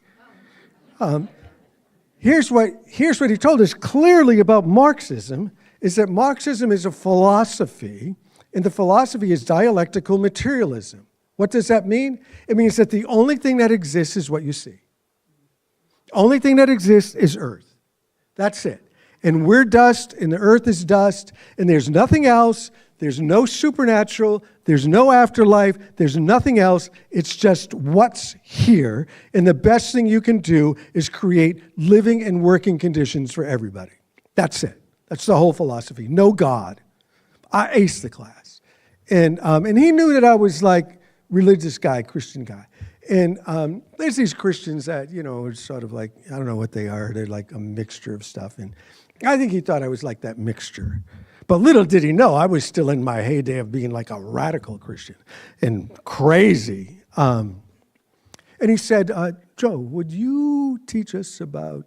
Here's what he told us clearly about Marxism, is that Marxism is a philosophy. And the philosophy is dialectical materialism. What does that mean? It means that the only thing that exists is what you see. Only thing that exists is earth. That's it. And we're dust, and the earth is dust, and there's nothing else. There's no supernatural. There's no afterlife. There's nothing else. It's just what's here. And the best thing you can do is create living and working conditions for everybody. That's it. That's the whole philosophy. No God. I aced the class. And he knew that I was like religious guy, Christian guy. And there's these Christians that, are sort of like, I don't know what they are. They're like a mixture of stuff. And I think he thought I was like that mixture. But little did he know, I was still in my heyday of being like a radical Christian and crazy. And he said, Joe, would you teach us about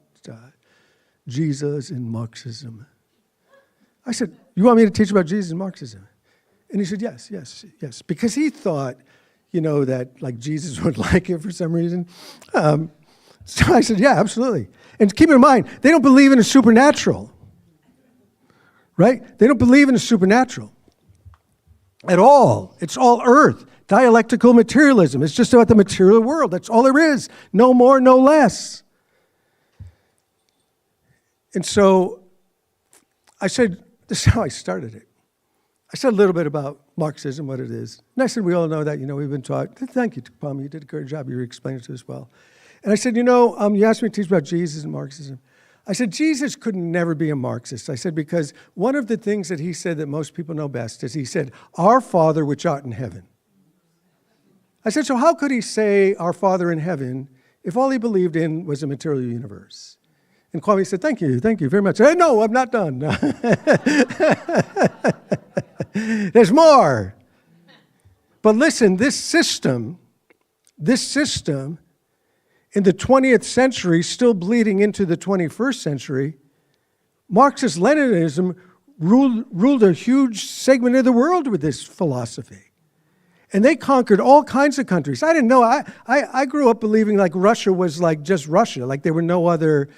Jesus and Marxism? I said, you want me to teach about Jesus and Marxism? And he said, yes, yes, yes. Because he thought, that like Jesus would like it for some reason. So I said, yeah, absolutely. And keep in mind, they don't believe in a supernatural, right? They don't believe in a supernatural at all. It's all earth, dialectical materialism. It's just about the material world. That's all there is. No more, no less. And so I said, this is how I started it. I said a little bit about Marxism, what it is. And I said, we all know that, we've been taught. Thank you, Palmer, you did a great job. You explained it to us well. And I said, you asked me to teach about Jesus and Marxism. I said, Jesus could never be a Marxist. I said, because one of the things that he said that most people know best is he said, our Father which art in heaven. I said, so how could he say our Father in heaven if all he believed in was a material universe? And Kwame said, thank you very much. I said, no, I'm not done. There's more. But listen, this system in the 20th century, still bleeding into the 21st century, Marxist-Leninism ruled a huge segment of the world with this philosophy. And they conquered all kinds of countries. I didn't know. I grew up believing like Russia was like just Russia, like there were no other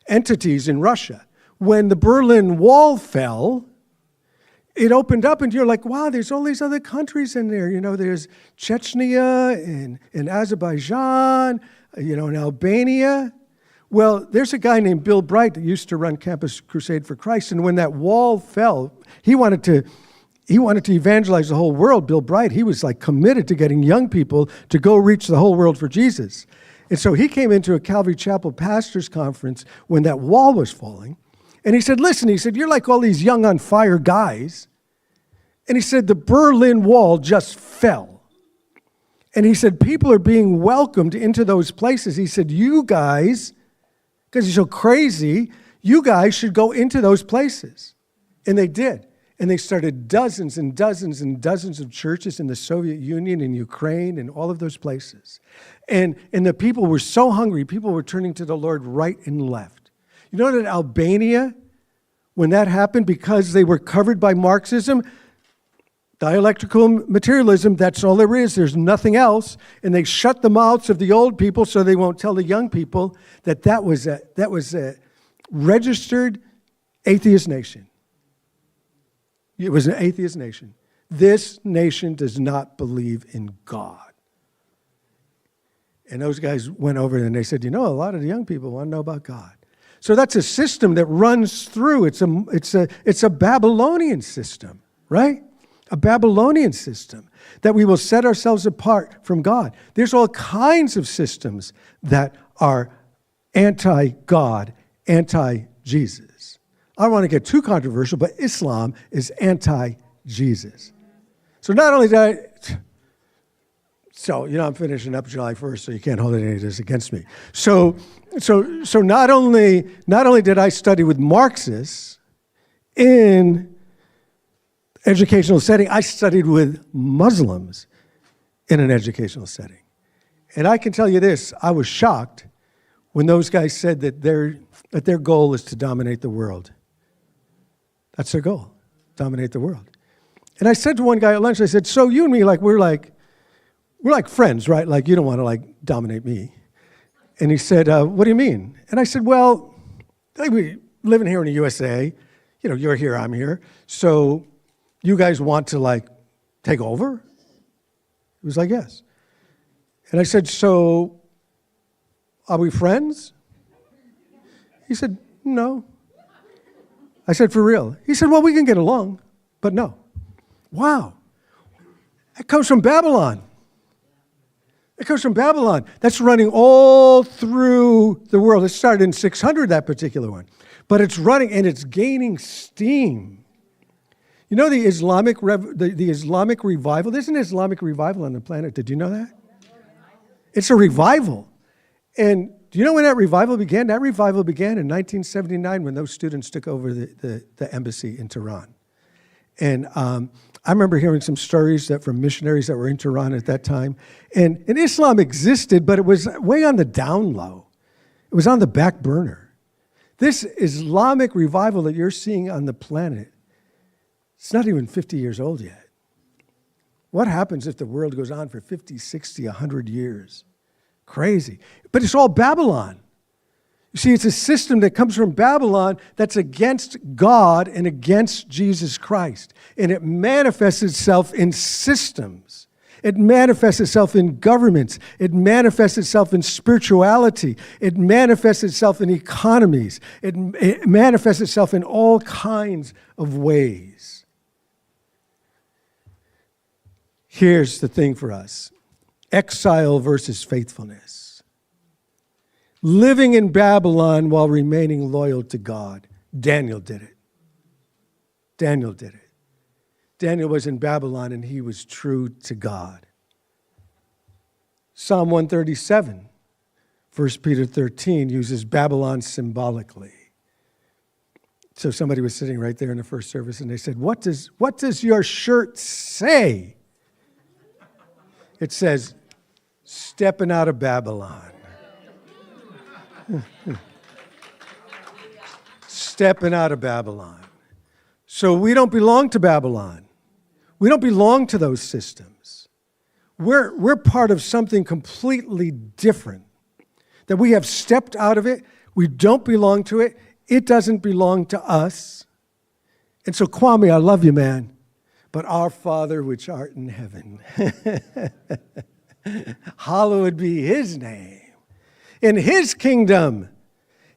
entities in Russia. When the Berlin Wall fell, it opened up and you're like, wow, there's all these other countries in there. There's Chechnya and Azerbaijan, and Albania. Well, there's a guy named Bill Bright that used to run Campus Crusade for Christ. And when that wall fell, he wanted to evangelize the whole world. Bill Bright, he was like committed to getting young people to go reach the whole world for Jesus. And so he came into a Calvary Chapel pastors conference when that wall was falling. And he said, listen, you're like all these young on fire guys. And he said, the Berlin Wall just fell. And he said, people are being welcomed into those places. He said, you guys, because you're so crazy, you guys should go into those places. And they did. And they started dozens and dozens and dozens of churches in the Soviet Union, in Ukraine, and all of those places. And the people were so hungry, people were turning to the Lord right and left. You know that Albania, when that happened, because they were covered by Marxism, dialectical materialism, that's all there is. There's nothing else. And they shut the mouths of the old people so they won't tell the young people that was a registered atheist nation. It was an atheist nation. This nation does not believe in God. And those guys went over and they said, a lot of the young people want to know about God. So that's a system that runs through. It's a Babylonian system, right? A Babylonian system that we will set ourselves apart from God. There's all kinds of systems that are anti-God, anti-Jesus. I don't want to get too controversial, but Islam is anti-Jesus. So not only did I'm finishing up July 1st, so you can't hold any of this against me. So not only did I study with Marxists in educational setting, I studied with Muslims in an educational setting. And I can tell you this, I was shocked when those guys said that their goal is to dominate the world. That's their goal, dominate the world. And I said to one guy at lunch, I said, so you and me, we're like friends, right? Like, you don't want to dominate me. And he said, what do you mean? And I said, well, we living here in the USA, you're here, I'm here. So you guys want to take over? He was like, yes. And I said, so are we friends? He said, no. I said, for real? He said, well, we can get along, but no. Wow. That comes from Babylon. It comes from Babylon. That's running all through the world. It started in 600, that particular one. But it's running and it's gaining steam. The Islamic revival, there's an Islamic revival on the planet. Did you know that? It's a revival. And do you know when that revival began? That revival began in 1979 when those students took over the embassy in Tehran. And I remember hearing some stories from missionaries that were in Tehran at that time. And Islam existed, but it was way on the down low. It was on the back burner. This Islamic revival that you're seeing on the planet, it's not even 50 years old yet. What happens if the world goes on for 50, 60, 100 years? Crazy. But it's all Babylon. You see, it's a system that comes from Babylon that's against God and against Jesus Christ. And it manifests itself in systems. It manifests itself in governments. It manifests itself in spirituality. It manifests itself in economies. It manifests itself in all kinds of ways. Here's the thing for us. Exile versus faithfulness. Living in Babylon while remaining loyal to God. Daniel did it. Daniel did it. Daniel was in Babylon and he was true to God. Psalm 137, 1 Peter 13 uses Babylon symbolically. So somebody was sitting right there in the first service and they said, what does your shirt say? It says, stepping out of Babylon. Stepping out of Babylon. So we don't belong to Babylon. We don't belong to those systems. We're part of something completely different. That we have stepped out of it. We don't belong to it. It doesn't belong to us. And so Kwame, I love you, man. But our Father which art in heaven, hallowed be his name. In his kingdom,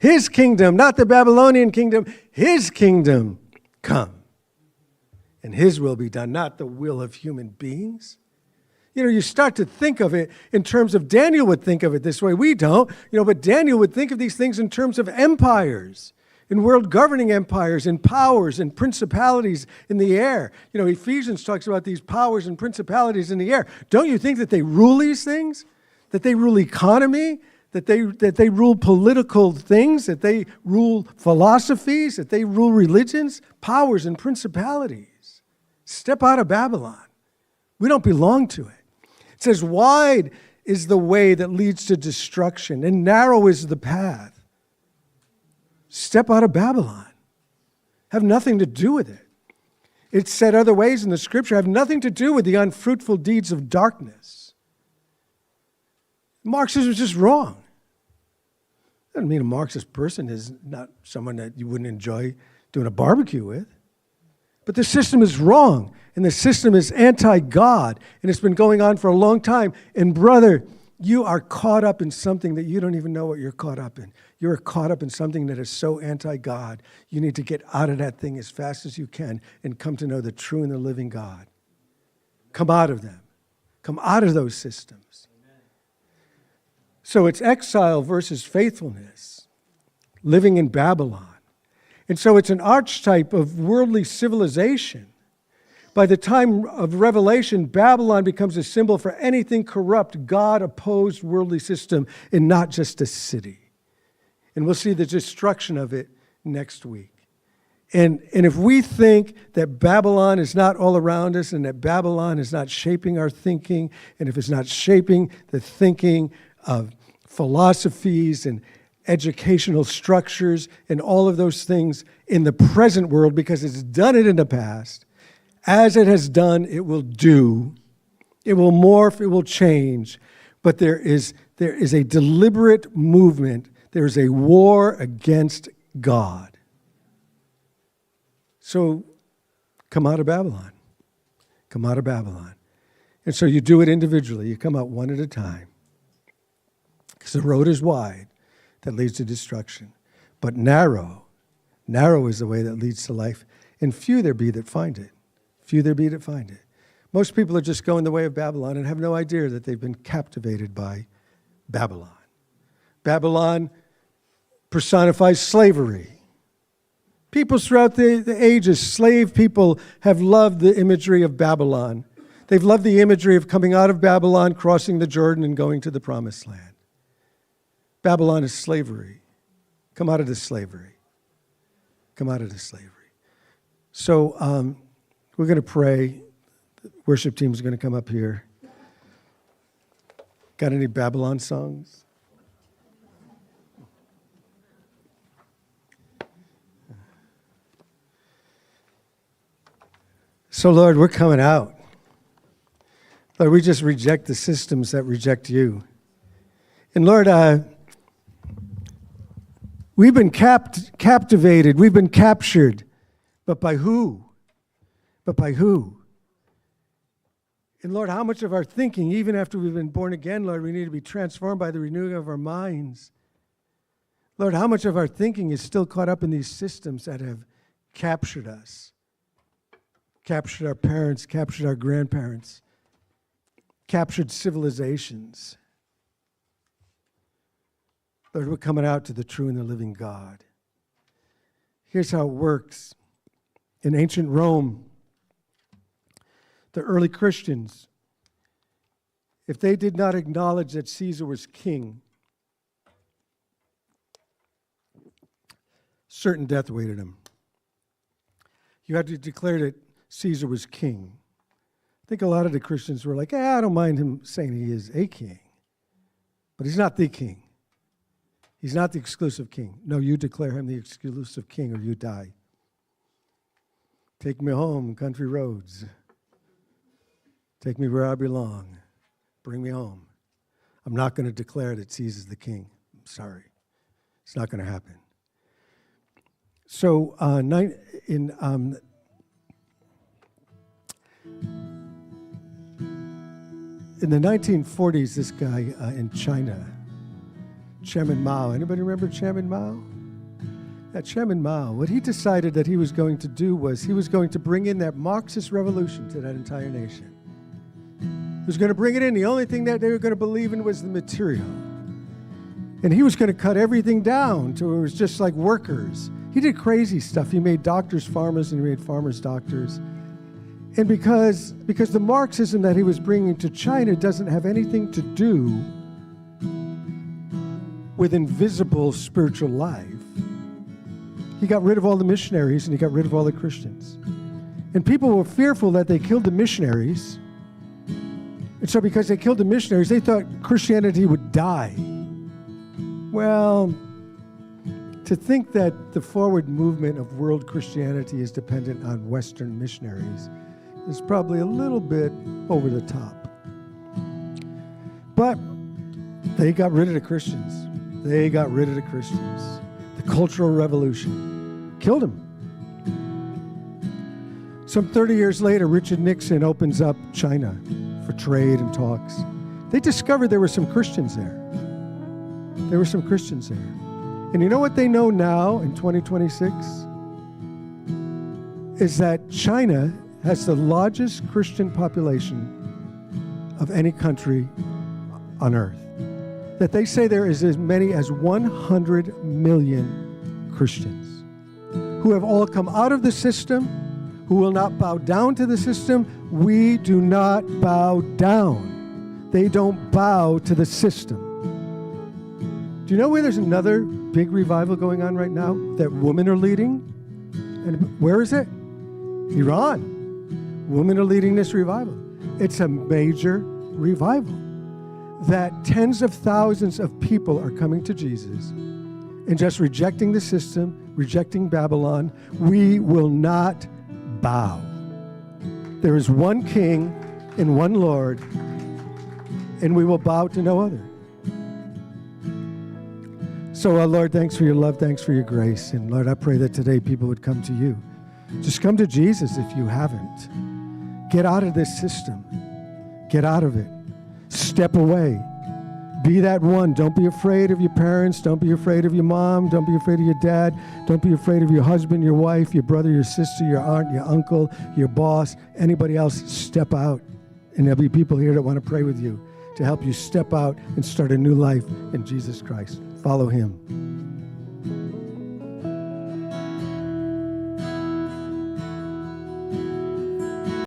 not the Babylonian kingdom, his kingdom come. And his will be done, not the will of human beings. You know, you start to think of it in terms of, Daniel would think of it this way. We don't, but Daniel would think of these things in terms of empires, in world governing empires, and powers and principalities in the air. Ephesians talks about these powers and principalities in the air. Don't you think that they rule these things? That they rule economy? That they rule political things? That they rule philosophies? That they rule religions? Powers and principalities. Step out of Babylon. We don't belong to it. It says, wide is the way that leads to destruction, and narrow is the path. Step out of Babylon. Have nothing to do with it. It's said other ways in the scripture, have nothing to do with the unfruitful deeds of darkness. Marxism is just wrong. Doesn't mean a Marxist person is not someone that you wouldn't enjoy doing a barbecue with. But the system is wrong, and the system is anti-God, and it's been going on for a long time. And brother, you are caught up in something that you don't even know what you're caught up in. You're caught up in something that is so anti-God. You need to get out of that thing as fast as you can and come to know the true and the living God. Come out of them. Come out of those systems. So it's exile versus faithfulness, living in Babylon. And so it's an archetype of worldly civilization. By the time of Revelation, Babylon becomes a symbol for anything corrupt, God-opposed worldly system, and not just a city. And we'll see the destruction of it next week. And if we think that Babylon is not all around us and that Babylon is not shaping our thinking, and if it's not shaping the thinking of philosophies and educational structures and all of those things in the present world, because it's done it in the past, as it has done, it will do. It will morph, it will change. But there is a deliberate movement. There is a war against God. So come out of Babylon. Come out of Babylon. And so you do it individually. You come out one at a time. Because the road is wide that leads to destruction. But narrow is the way that leads to life. And few there be that find it. Few there be that find it. Most people are just going the way of Babylon and have no idea that they've been captivated by Babylon. Babylon personifies slavery. People throughout the ages, slave people, have loved the imagery of Babylon. They've loved the imagery of coming out of Babylon, crossing the Jordan, and going to the Promised Land. Babylon is slavery. Come out of this slavery. Come out of this slavery. So we're going to pray. The worship team is going to come up here. Got any Babylon songs? So, Lord, we're coming out. Lord, we just reject the systems that reject you. And Lord, we've been captivated, we've been captured, but by who? But by who? And Lord, how much of our thinking, even after we've been born again, Lord, we need to be transformed by the renewing of our minds. Lord, how much of our thinking is still caught up in these systems that have captured us, captured our parents, captured our grandparents, captured civilizations. Lord, we're coming out to the true and the living God. Here's how it works. In ancient Rome, the early Christians, if they did not acknowledge that Caesar was king, certain death awaited him. You had to declare that Caesar was king. I think a lot of the Christians were like, I don't mind him saying he is a king, but he's not the king. He's not the exclusive king. No, you declare him the exclusive king or you die. Take me home, country roads. Take me where I belong. Bring me home. I'm not going to declare that Caesar's the king. I'm sorry. It's not going to happen. So in the 1940s, this guy in China, Chairman Mao. Anybody remember Chairman Mao? That Chairman Mao, what he decided that he was going to do was he was going to bring in that Marxist revolution to that entire nation. He was going to bring it in. The only thing that they were going to believe in was the material. And he was going to cut everything down to it was just like workers. He did crazy stuff. He made doctors farmers and he made farmers doctors. And because the Marxism that he was bringing to China doesn't have anything to do with invisible spiritual life, he got rid of all the missionaries and he got rid of all the Christians. And people were fearful that they killed the missionaries. And so because they killed the missionaries, they thought Christianity would die. Well, to think that the forward movement of world Christianity is dependent on Western missionaries is probably a little bit over the top. But they got rid of the Christians. They got rid of the Christians. The Cultural Revolution killed them. Some 30 years later, Richard Nixon opens up China for trade and talks. They discovered there were some Christians there. There were some Christians there. And you know what they know now in 2026? Is that China has the largest Christian population of any country on earth. That they say there is as many as 100 million Christians who have all come out of the system, who will not bow down to the system. We do not bow down. They don't bow to the system. Do you know where there's another big revival going on right now that women are leading? And where is it? Iran. Women are leading this revival. It's a major revival that tens of thousands of people are coming to Jesus and just rejecting the system, rejecting Babylon. We will not bow. There is one King and one Lord, and we will bow to no other. So, Lord, thanks for your love, thanks for your grace. And Lord, I pray that today people would come to you. Just come to Jesus if you haven't. Get out of this system. Get out of it. Step away. Be that one. Don't be afraid of your parents. Don't be afraid of your mom. Don't be afraid of your dad. Don't be afraid of your husband, your wife, your brother, your sister, your aunt, your uncle, your boss, anybody else. Step out. And there'll be people here that want to pray with you to help you step out and start a new life in Jesus Christ. Follow him.